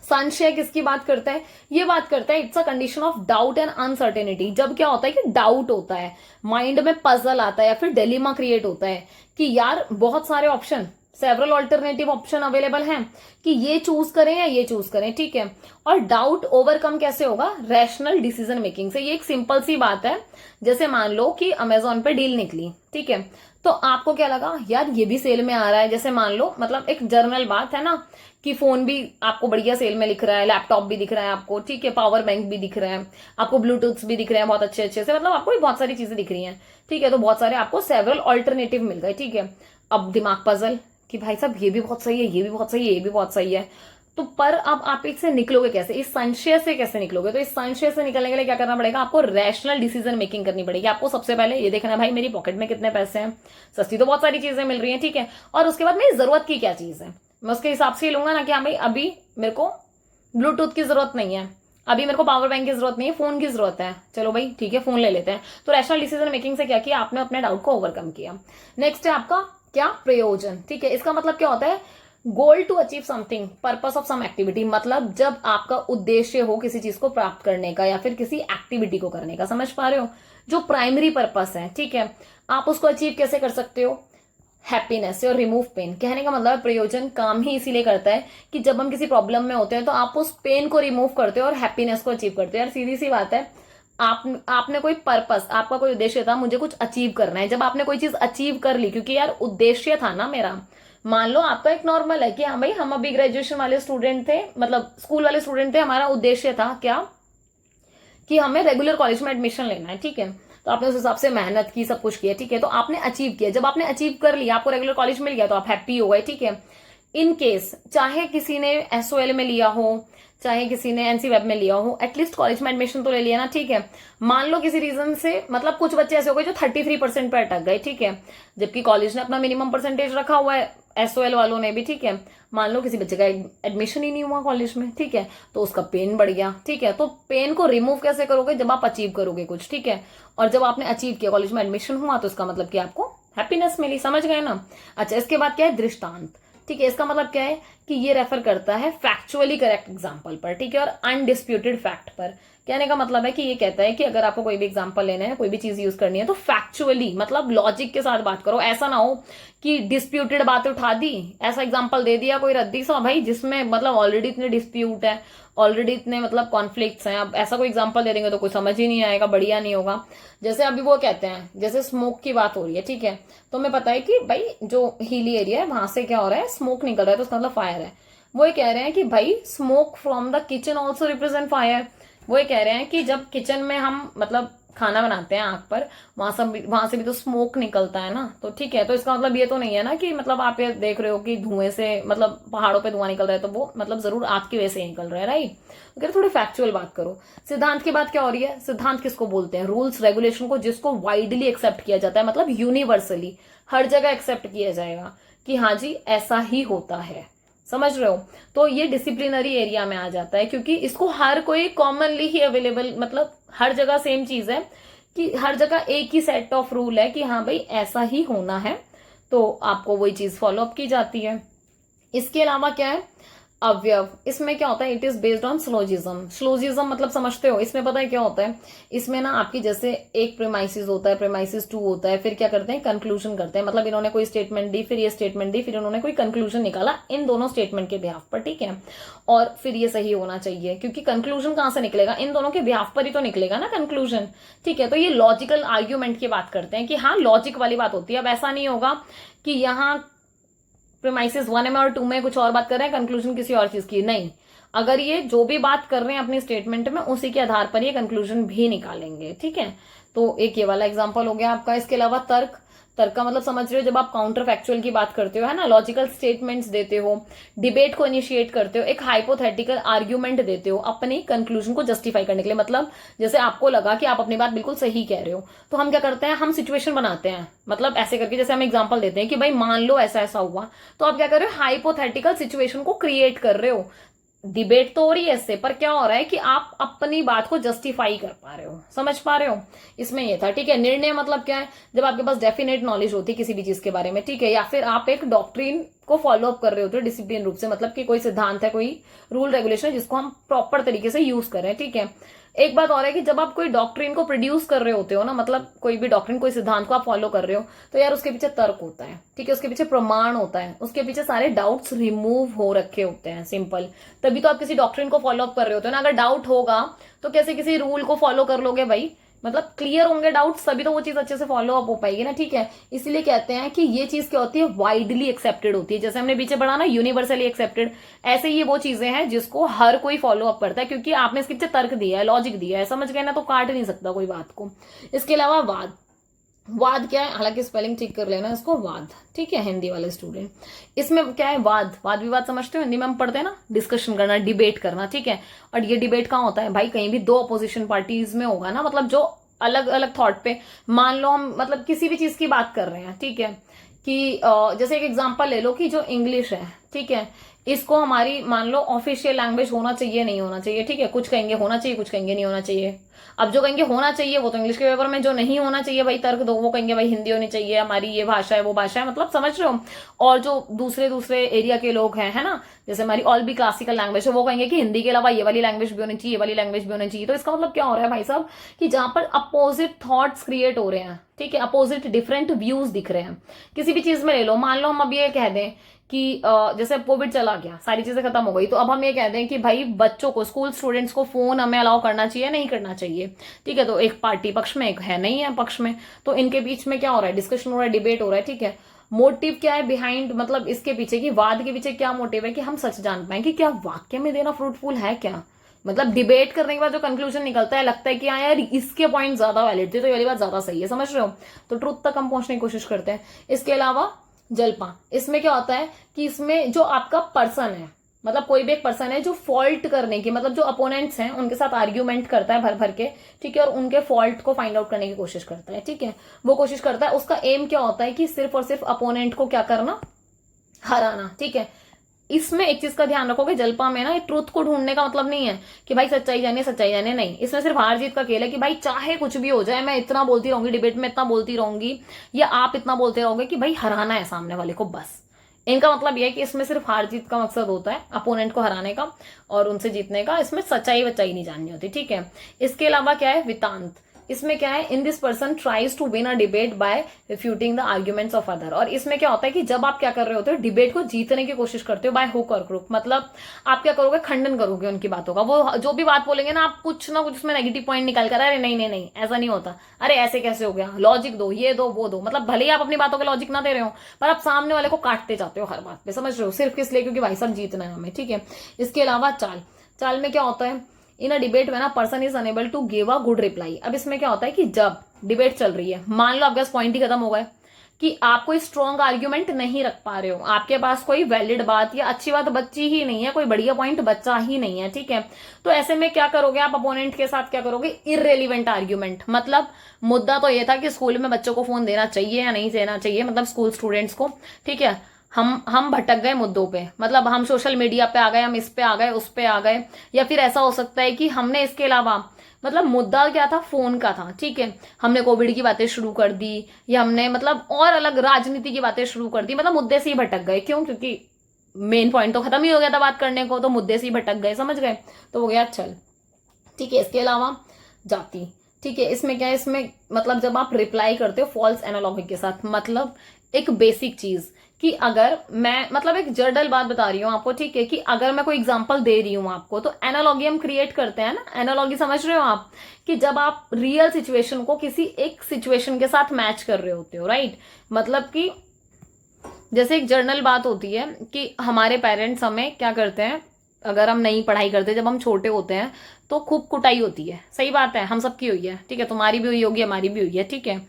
संशय किसकी बात करता है, ये बात करता है it's a condition of doubt and uncertainty. जब क्या होता है कि डाउट होता है, माइंड में पजल आता है या फिर डिलेमा क्रिएट होता है कि यार बहुत सारे option, several alternative option available हैं कि ये चूज करें या ये चूज करें, ठीक है। और डाउट ओवरकम कैसे होगा, रैशनल डिसीजन मेकिंग से। ये एक सिंपल सी बात है, जैसे मान लो कि अमेजोन पे डील निकली, ठीक है, तो आपको क्या लगा, यार ये भी सेल में आ रहा है, जैसे मान लो, मतलब एक जनरल बात है ना कि फोन भी आपको बढ़िया सेल में लिख रहा है, लैपटॉप भी दिख रहा है आपको, ठीक है, पावर बैंक भी दिख रहा है आपको, ब्लूटूथ भी दिख रहे हैं बहुत अच्छे अच्छे से, मतलब आपको भी बहुत सारी चीजें दिख रही हैं, ठीक है। तो बहुत सारे आपको सेवरल ऑल्टरनेटिव मिल गए, ठीक है। अब दिमाग पजल कि भाई साहब ये भी बहुत सही है, ये भी बहुत सही है, ये भी बहुत सही है, तो पर अब आप इससे निकलोगे कैसे, इस संशय से कैसे निकलोगे, तो इस संशय से निकलने के लिए क्या करना पड़ेगा, आपको रैशनल डिसीजन मेकिंग करनी पड़ेगी। आपको सबसे पहले ये देखना है भाई मेरी पॉकेट में कितने पैसे हैं, सस्ती तो बहुत सारी चीजें मिल रही हैं, ठीक है, और उसके बाद मेरी जरूरत की क्या चीज है, मैं उसके हिसाब से लूंगा ना कि हाँ भाई अभी मेरे को ब्लूटूथ की जरूरत नहीं है, अभी मेरे को पावर बैंक की जरूरत नहीं है, फोन की जरूरत है, चलो भाई ठीक है फोन ले लेते हैं। तो रैशनल डिसीजन मेकिंग से क्या किया आपने, अपने डाउट को ओवरकम किया। नेक्स्ट है आपका क्या, प्रयोजन, ठीक है। इसका मतलब क्या होता है, goal to achieve something, purpose of some activity, मतलब जब आपका उद्देश्य हो किसी चीज को प्राप्त करने का या फिर किसी एक्टिविटी को करने का, समझ पा रहे हो, जो प्राइमरी पर्पस है, ठीक है, आप उसको अचीव कैसे कर सकते हो, हैप्पीनेस से और रिमूव पेन। कहने का मतलब प्रयोजन काम ही इसीलिए करता है कि जब हम किसी प्रॉब्लम में होते हैं तो आप उस पेन को रिमूव करते हो और हैप्पीनेस को अचीव करते हो। यार सीधी सी बात है, आपने कोई पर्पस, आपका कोई उद्देश्य था, मुझे कुछ अचीव करना है, जब आपने कोई चीज अचीव कर ली, क्योंकि यार उद्देश्य था ना मेरा, मान लो आपका एक नॉर्मल है कि हाँ भाई हम अभी ग्रेजुएशन वाले स्टूडेंट थे, मतलब स्कूल वाले स्टूडेंट थे, हमारा उद्देश्य था क्या कि हमें रेगुलर कॉलेज में एडमिशन लेना है, ठीक है, तो आपने उस हिसाब से मेहनत की, सब कुछ किया, ठीक है, तो आपने अचीव किया। जब आपने अचीव कर लिया, आपको रेगुलर कॉलेज मिल गया, तो आप हैप्पी हो गए, ठीक है। इन केस चाहे किसी ने एसओएल में लिया हो, चाहे किसी ने एनसी वेब में लिया हो, एटलीस्ट कॉलेज में एडमिशन तो ले लिया ना, ठीक है। मान लो किसी रीजन से, मतलब कुछ बच्चे ऐसे हो गए जो 33% पे अटक गए, ठीक है, जबकि कॉलेज ने अपना मिनिमम परसेंटेज रखा हुआ है, एसओएल वालों ने भी, ठीक है। मान लो किसी बच्चे का एडमिशन ही नहीं हुआ कॉलेज में, ठीक है, तो उसका पेन बढ़ गया, ठीक है। तो पेन को रिमूव कैसे करोगे, जब आप अचीव करोगे कुछ, ठीक है, और जब आपने अचीव किया, कॉलेज में एडमिशन हुआ, तो इसका मतलब कि आपको हैप्पीनेस मिली, समझ गए ना। अच्छा, इसके बाद क्या है, दृष्टांत, ठीक है। इसका मतलब क्या है कि ये रेफर करता है फैक्चुअली करेक्ट एग्जाम्पल पर, ठीक है, और अनडिस्प्यूटेड फैक्ट पर। कहने का मतलब है कि ये कहता है कि अगर आपको कोई भी एग्जाम्पल लेना है, कोई भी चीज यूज करनी है, तो फैक्चुअली, मतलब लॉजिक के साथ बात करो। ऐसा ना हो कि डिस्प्यूटेड बात उठा दी, ऐसा एग्जाम्पल दे दिया कोई रद्दी सा भाई जिसमें मतलब ऑलरेडी इतने डिस्प्यूट है, ऑलरेडी इतने मतलब कॉन्फ्लिक्ट्स हैं, अब ऐसा कोई एग्जाम्पल दे देंगे तो कोई समझ ही नहीं आएगा, बढ़िया नहीं होगा। जैसे अभी वो कहते हैं, जैसे स्मोक की बात हो रही है, ठीक है, तो हमें पता है कि भाई जो हिली एरिया है वहां से क्या हो रहा है, स्मोक निकल रहा है, तो उसका मतलब फायर है। वो ये कह रहे हैं कि भाई smoke from the kitchen also represent fire. वो ये कह रहे हैं कि जब किचन में हम मतलब खाना बनाते हैं आग पर, वहां से भी तो स्मोक निकलता है ना, तो ठीक है, तो इसका मतलब ये तो नहीं है ना कि मतलब आप ये देख रहे हो कि धुएं से मतलब पहाड़ों पे धुआं निकल रहा है तो वो मतलब जरूर आग की वजह से निकल रहा है, राइट। तो कह रहे थोड़ी फैक्चुअल बात करो। सिद्धांत की बात क्या हो रही है? सिद्धांत किसको बोलते हैं? रूल्स रेगुलेशन को, जिसको वाइडली एक्सेप्ट किया जाता है, मतलब यूनिवर्सली हर जगह एक्सेप्ट किया जाएगा कि हाँ जी ऐसा ही होता है, समझ रहे हो। तो ये डिसिप्लिनरी एरिया में आ जाता है, क्योंकि इसको हर कोई कॉमनली ही अवेलेबल, मतलब हर जगह सेम चीज है कि हर जगह एक ही सेट ऑफ रूल है कि हाँ भाई ऐसा ही होना है, तो आपको वही चीज फॉलो अप की जाती है। इसके अलावा क्या है? अवयव। इसमें क्या होता है? It is based on syllogism. Syllogism मतलब समझते हो? इसमें पता है क्या होता है? इसमें ना आपकी जैसे एक प्रेमाइसिस होता है, प्रेमाइसिस 2 होता है, फिर क्या करते हैं? कंक्लूजन करते हैं। मतलब इन्होंने कोई स्टेटमेंट दी, फिर ये स्टेटमेंट दी, फिर इन्होंने कोई कंक्लूजन निकाला इन दोनों स्टेटमेंट के बिहाफ पर, ठीक है, और फिर ये सही होना चाहिए, क्योंकि कंक्लूजन कहां से निकलेगा? इन दोनों के बिहाफ पर ही तो निकलेगा ना कंक्लूजन, ठीक है। तो ये लॉजिकल आर्ग्यूमेंट की बात करते हैं कि हाँ लॉजिक वाली बात होती है। अब ऐसा नहीं होगा कि यहाँ प्रीमाइसिस 1 में और 2 में कुछ और बात कर रहे हैं, कंक्लूजन किसी और चीज की, नहीं। अगर ये जो भी बात कर रहे हैं अपनी स्टेटमेंट में, उसी के आधार पर ये कंक्लूजन भी निकालेंगे, ठीक है। तो एक ये वाला एग्जांपल हो गया आपका। इसके अलावा तर्क। तर्क का मतलब समझ रहे हो? जब आप काउंटर फैक्चुअल की बात करते हो, है ना, लॉजिकल स्टेटमेंट्स देते हो, डिबेट को इनिशिएट करते हो, एक हाइपोथेटिकल आर्ग्यूमेंट देते हो अपनी कंक्लूजन को जस्टिफाई करने के लिए। मतलब जैसे आपको लगा कि आप अपनी बात बिल्कुल सही कह रहे हो, तो हम क्या करते हैं? हम सिचुएशन बनाते हैं, मतलब ऐसे करके, जैसे हम एग्जाम्पल देते हैं कि भाई मान लो ऐसा ऐसा हुआ, तो आप क्या कर रहे हो? हाइपोथेटिकल सिचुएशन को क्रिएट कर रहे हो। डिबेट तो हो रही है इससे, पर क्या हो रहा है कि आप अपनी बात को जस्टिफाई कर पा रहे हो, समझ पा रहे हो। इसमें ये था, ठीक है। निर्णय मतलब क्या है? जब आपके पास डेफिनेट नॉलेज होती है किसी भी चीज के बारे में, ठीक है, या फिर आप एक डॉक्ट्रिन को फॉलो अप कर रहे होते हो डिसिप्लिन रूप से, मतलब कि कोई सिद्धांत है, कोई रूल रेगुलेशन है जिसको हम प्रॉपर तरीके से यूज कर रहे हैं, ठीक है। एक बात और है कि जब आप कोई डॉक्ट्रिन को प्रोड्यूस कर रहे होते हो ना, मतलब कोई भी डॉक्ट्रिन, कोई सिद्धांत को आप फॉलो कर रहे हो, तो यार उसके पीछे तर्क होता है, ठीक है, उसके पीछे प्रमाण होता है, उसके पीछे सारे डाउट्स रिमूव हो रखे होते हैं, सिंपल। तभी तो आप किसी डॉक्ट्रिन को फॉलो अप कर रहे होते हो ना। अगर डाउट होगा तो कैसे किसी रूल को फॉलो कर लोगे भाई? मतलब क्लियर होंगे डाउट्स, तभी तो वो चीज अच्छे से फॉलो अप हो पाएगी ना, ठीक है। इसलिए कहते हैं कि ये चीज क्या होती है? वाइडली एक्सेप्टेड होती है। जैसे हमने पीछे पढ़ा ना, यूनिवर्सली एक्सेप्टेड, ऐसे ही ये वो चीजें हैं जिसको हर कोई फॉलो अप करता है, क्योंकि आपने इसके पीछे तर्क दिया है, लॉजिक दिया है, समझ गए ना, तो काट नहीं सकता कोई बात को। इसके अलावा वाद। वाद क्या है? हालांकि स्पेलिंग ठीक कर लेना इसको, वाद, ठीक है, हिंदी वाले स्टूडेंट। इसमें क्या है? वाद, वाद विवाद समझते हो? हिंदी में हम पढ़ते हैं ना, डिस्कशन करना, डिबेट करना, ठीक है। और ये डिबेट कहाँ होता है भाई? कहीं भी दो अपोजिशन पार्टीज में होगा ना, मतलब जो अलग अलग थॉट पे, मान लो हम मतलब किसी भी चीज की बात कर रहे हैं, ठीक है, कि जैसे एक एग्जांपल ले लो कि जो इंग्लिश है, ठीक है, इसको हमारी मान लो ऑफिशियल लैंग्वेज होना चाहिए, नहीं होना चाहिए, ठीक है, कुछ कहेंगे होना चाहिए, कुछ कहेंगे नहीं होना चाहिए। अब जो कहेंगे होना चाहिए वो तो इंग्लिश के पेपर में, जो नहीं होना चाहिए भाई तर्क दो, वो कहेंगे भाई हिंदी होनी चाहिए, हमारी ये भाषा है, वो भाषा है, मतलब समझ रहे हो। और जो दूसरे दूसरे एरिया के लोग हैं, है ना, जैसे हमारी ऑल भी क्लासिकल लैंग्वेज है, वो कहेंगे कि हिंदी के अलावा ये वाली लैंग्वेज भी होनी चाहिए, ये वाली लैंग्वेज भी होनी चाहिए। तो इसका मतलब क्या हो रहा है भाई साहब? कि जहां पर अपोजिट थॉट्स क्रिएट हो रहे हैं, ठीक है, अपोजिट डिफरेंट व्यूज दिख रहे हैं किसी भी चीज में। ले लो, मान लो हम अब ये कह दें कि जैसे कोविड चला गया, सारी चीजें खत्म हो गई, तो अब हम ये कह दें कि भाई बच्चों को, स्कूल स्टूडेंट्स को फोन हमें अलाउ करना चाहिए, नहीं करना चाहिए, ठीक है। तो एक पार्टी पक्ष में, एक है नहीं है पक्ष में, तो इनके बीच में क्या हो रहा है? डिस्कशन हो रहा है, डिबेट हो रहा है, ठीक है। मोटिव क्या है बिहाइंड, मतलब इसके पीछे की वाद के पीछे क्या मोटिव है? कि हम सच जान पाए कि क्या वाक्य में देना फ्रूटफुल है क्या। मतलब डिबेट करने के बाद जो कंक्लूजन निकलता है, लगता है कि हाँ यार इसके पॉइंट ज्यादा वैलिड थे, तो ये वाली बात ज्यादा सही है, समझ रहे हो। तो ट्रुथ तक हम पहुंचने की कोशिश करते हैं। इसके अलावा जल्पा, इसमें क्या होता है कि इसमें जो आपका पर्सन है, मतलब कोई भी एक पर्सन है जो फॉल्ट करने की, मतलब जो अपोनेंट्स हैं उनके साथ आर्ग्यूमेंट करता है भर भर के, ठीक है, और उनके फॉल्ट को फाइंड आउट करने की कोशिश करता है, ठीक है, वो कोशिश करता है। उसका एम क्या होता है? कि सिर्फ और सिर्फ अपोनेंट को क्या करना? हराना, ठीक है। इसमें एक चीज का ध्यान रखोगे, जल्पा में ना, ट्रुथ को ढूंढने का मतलब नहीं है कि भाई सच्चाई जाने, सच्चाई जाने, नहीं। इसमें सिर्फ हार जीत का खेल है कि भाई चाहे कुछ भी हो जाए, मैं इतना बोलती रहूंगी डिबेट में, इतना बोलती रहूंगी, या आप इतना बोलते रहोगे कि भाई हराना है सामने वाले को, बस। इनका मतलब यह है कि इसमें सिर्फ हार जीत का मकसद होता है, अपोनेंट को हराने का और उनसे जीतने का। इसमें सच्चाई वच्चाई नहीं जाननी होती, ठीक है। इसके अलावा क्या है? वितांत। इसमें क्या है, in this person tries to win a debate by refuting the arguments of other. और इसमें क्या होता है कि जब आप क्या कर रहे होते हो, डिबेट को जीतने की कोशिश करते हो बाय हुक और क्रुक, मतलब आप क्या करोगे, खंडन करोगे उनकी बातों का। वो जो भी बात बोलेंगे ना, आप कुछ ना कुछ उसमें नेगेटिव पॉइंट निकाल कर, अरे नहीं नहीं नहीं ऐसा नहीं होता, अरे ऐसे कैसे हो गया, लॉजिक दो, ये दो वो दो, मतलब भले ही आप अपनी बातों के लॉजिक ना दे रहे हो, पर आप सामने वाले को काटते जाते हो हर बात पे, समझ रहे हो, सिर्फ किस लिए, क्योंकि भाई साहब जीतना है हमें, ठीक है। इसके अलावा चाल, चाल में क्या होता है, इन अ डिबेट में ना person is unable to give a good reply. अब इसमें क्या होता है कि जब डिबेट चल रही है, मान लो आपके पास पॉइंट ही खत्म हो गए कि आप कोई स्ट्रॉन्ग आर्ग्यूमेंट नहीं रख पा रहे हो, आपके पास कोई वैलिड बात या अच्छी बात बची ही नहीं है, कोई बढ़िया पॉइंट बचा ही नहीं है, ठीक है। तो ऐसे में क्या करोगे आप, अपोनेंट के साथ क्या करोगे, इररेलीवेंट आर्ग्यूमेंट। मतलब मुद्दा तो ये था कि स्कूल में बच्चों को फोन देना चाहिए या नहीं देना चाहिए, मतलब स्कूल स्टूडेंट्स को, ठीक है। हम भटक गए मुद्दों पे, मतलब हम सोशल मीडिया पे आ गए, हम इस पे आ गए, उस पे आ गए, या फिर ऐसा हो सकता है कि हमने इसके अलावा, मतलब मुद्दा क्या था, फोन का था, ठीक है, हमने कोविड की बातें शुरू कर दी, या हमने मतलब और अलग राजनीति की बातें शुरू कर दी, मतलब मुद्दे से ही भटक गए। क्यों? क्योंकि मेन पॉइंट तो खत्म ही हो गया था बात करने को, तो मुद्दे से ही भटक गए, समझ गए, तो हो गया चल, ठीक है। इसके अलावा जाति, ठीक है, इसमें क्या है, इसमें मतलब जब आप रिप्लाई करते हो फॉल्स एनालॉगी के साथ, मतलब एक बेसिक चीज कि अगर मैं, मतलब एक जर्नल बात बता रही हूं आपको, ठीक है, कि अगर मैं कोई एग्जांपल दे रही हूं आपको, तो एनालॉगी हम क्रिएट करते हैं ना, एनालॉगी समझ रहे हो आप, कि जब आप रियल सिचुएशन को किसी एक सिचुएशन के साथ मैच कर रहे होते हो, राइट। मतलब कि जैसे एक जर्नल बात होती है कि हमारे पेरेंट्स हमें क्या करते हैं, अगर हम नहीं पढ़ाई करते, जब हम छोटे होते हैं तो खूब कुटाई होती है, सही बात है, हम सबकी हुई है, ठीक है, तुम्हारी भी हुई होगी, हमारी भी हुई है, ठीक है,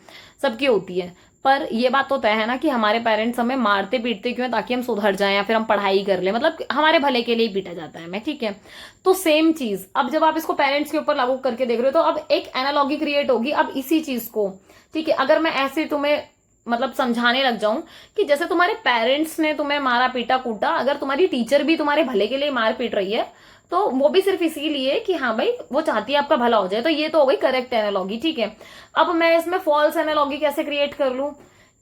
सबकी होती है। पर ये बात तो तय है ना कि हमारे पेरेंट्स हमें मारते पीटते क्यों है, ताकि हम सुधर जाएं या फिर हम पढ़ाई कर ले, मतलब हमारे भले के लिए ही पीटा जाता है हमें, ठीक है। तो सेम चीज अब जब आप इसको पेरेंट्स के ऊपर लागू करके देख रहे हो, तो अब एक एनालॉगी क्रिएट होगी अब इसी चीज को, ठीक है। अगर मैं ऐसे तुम्हें मतलब समझाने लग जाऊं कि जैसे तुम्हारे पेरेंट्स ने तुम्हें मारा पीटा कूटा, अगर तुम्हारी टीचर भी तुम्हारे भले के लिए मार पीट रही है, तो वो भी सिर्फ इसीलिए कि हाँ भाई वो चाहती है आपका भला हो जाए, तो ये तो हो गई करेक्ट एनालॉगी, ठीक है। अब मैं इसमें फॉल्स एनालॉगी कैसे क्रिएट कर लूं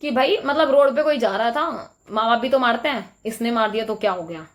कि भाई मतलब रोड पे कोई जा रहा था, माँ बाप भी तो मारते हैं, इसने मार दिया तो क्या हो गया,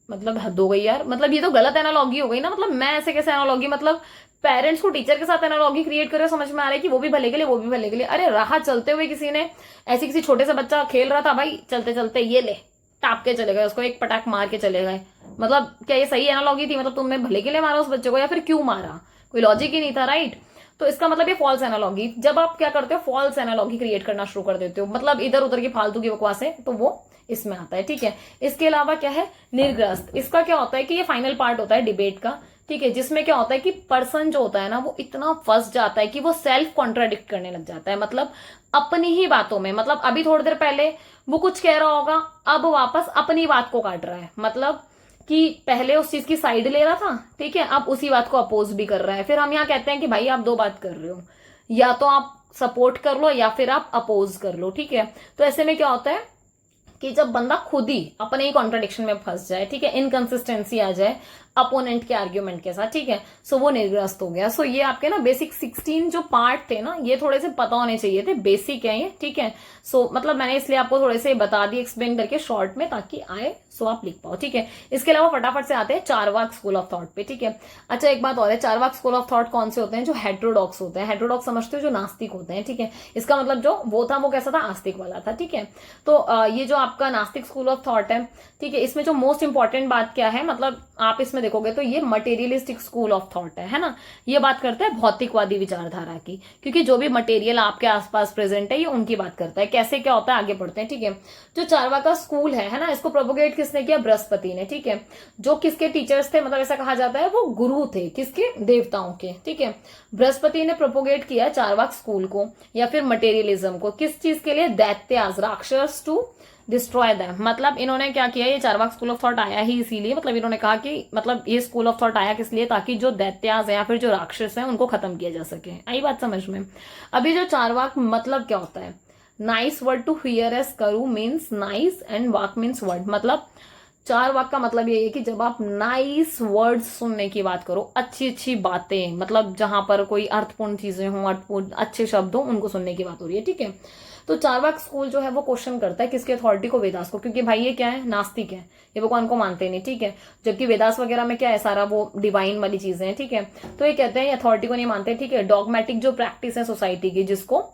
मतलब हद हो गई यार, मतलब ये तो गलत एनालॉगी हो गई ना। मतलब मैं ऐसे कैसे एनालॉगी, मतलब पेरेंट्स को टीचर के साथ एनालॉगी क्रिएट करे, समझ में आ रहा है कि वो भी भले के लिए, वो भी भले के लिए। अरे राह चलते हुए किसी ने, ऐसे किसी छोटे से बच्चा खेल रहा था भाई, चलते चलते ये ले टाप के चले गए उसको, एक पटाख मार के चले गए, मतलब क्या ये सही एनालॉगी थी? मतलब तुमने भले के लिए मारा उस बच्चे को या फिर क्यों मारा, कोई लॉजिक ही नहीं था, राइट। तो इसका मतलब ये फॉल्स एनालॉगी, जब आप क्या करते हो फॉल्स एनालॉगी क्रिएट करना शुरू कर देते हो, मतलब इधर उधर की फालतू की बकवास है, तो वो इसमें आता है, ठीक है। इसके अलावा क्या है, निर्ग्रस्त, इसका क्या होता है कि ये फाइनल पार्ट होता है डिबेट का, ठीक है, जिसमें क्या होता है कि पर्सन जो होता है ना, वो इतना फंस जाता है कि वो सेल्फ कॉन्ट्राडिक्ट करने लग जाता है, मतलब अपनी ही बातों में, मतलब अभी थोड़ी देर पहले वो कुछ कह रहा होगा, अब वापस अपनी बात को काट रहा है, मतलब कि पहले उस चीज की साइड ले रहा था, ठीक है, अब उसी बात को अपोज भी कर रहा है। फिर हम यहाँ कहते हैं कि भाई आप दो बात कर रहे हो, या तो आप सपोर्ट कर लो या फिर आप अपोज कर लो, ठीक है। तो ऐसे में क्या होता है कि जब बंदा खुद ही अपने ही कॉन्ट्रडिक्शन में फंस जाए, ठीक है, इनकंसिस्टेंसी आ जाए अपोनेंट के आर्ग्यूमेंट के साथ, ठीक है, सो वो निर्ग्रस्त हो गया। सो ये आपके ना बेसिक 16 जो पार्ट थे ना, ये थोड़े से पता होने चाहिए थे, बेसिक है ये, ठीक है। सो मतलब मैंने इसलिए आपको थोड़े से बता दी एक्सप्लेन करके शॉर्ट में, ताकि आए सो आप लिख पाओ, ठीक है। इसके अलावा फटाफट से आते हैं चारवाक स्कूल ऑफ थॉट पे, ठीक है। अच्छा एक बात और है, चारवाक स्कूल ऑफ थॉट कौन से होते हैं? जो हेट्रोडॉक्स होते हैं। हेट्रोडॉक्स समझते हो, जो नास्तिक होते हैं, ठीक है। इसका मतलब जो वो था वो कैसा था, आस्तिक वाला था, ठीक है। तो ये जो आपका नास्तिक स्कूल ऑफ थॉट है, ठीक है, इसमें जो मोस्ट इंपॉर्टेंट बात क्या है, मतलब आप इसमें देखोगे तो ये मटेरियलिस्टिक स्कूल ऑफ थॉट है ना। ये बात करता है भौतिकवादी विचारधारा की, क्योंकि जो भी मटेरियल आपके आसपास प्रेजेंट है ये उनकी बात करता है। कैसे क्या होता है आगे बढ़ते हैं, ठीक है। जो चारवाका स्कूल है ना, इसको प्रोपोगेट किसने किया? बृहस्पति ने, ठीक है। जो किसके टीचर्स थे, मतलब ऐसा कहा जाता है वो गुरु थे, किसके? देवताओं के, ठीक है। बृहस्पति ने प्रोपोगेट किया चारवाक स्कूल को या फिर मटेरियलिज्म को, किस चीज के लिए? दैत्यास, राक्षस टू डिस्ट्रॉय दैम। मतलब इन्होंने क्या किया, ये चारवाक स्कूल ऑफ थॉट आया ही इसीलिए, मतलब इन्होंने कहा कि मतलब ये स्कूल ऑफ थॉट आया किस लिए? ताकि जो दैत्यास है या फिर जो राक्षस है उनको खत्म किया जा सके। आई बात समझ में? अभी जो चारवाक मतलब क्या होता है? नाइस वर्ड टू हियर एस करू मीन्स नाइस एंड वाक मीन्स वर्ड। मतलब चारवाक का मतलब ये है कि जब आप नाइस वर्ड सुनने की बात करो, अच्छी अच्छी बातें, मतलब जहां पर कोई अर्थपूर्ण चीजें हों, अर्थपूर्ण अच्छे शब्द हों, उनको सुनने की बात हो रही है, ठीक है। तो चारवाक स्कूल जो है वो क्वेश्चन करता है किसकी अथॉरिटी को, वेदास को, क्योंकि भाई ये क्या है, नास्तिक है, ये भगवान को मानते नहीं, ठीक है। जबकि वेदास वगैरह में क्या है, सारा वो डिवाइन वाली चीजें हैं, ठीक है। तो ये कहते हैं अथॉरिटी को नहीं मानते, ठीक है। डॉगमेटिक जो प्रैक्टिस है सोसाइटी की, जिसको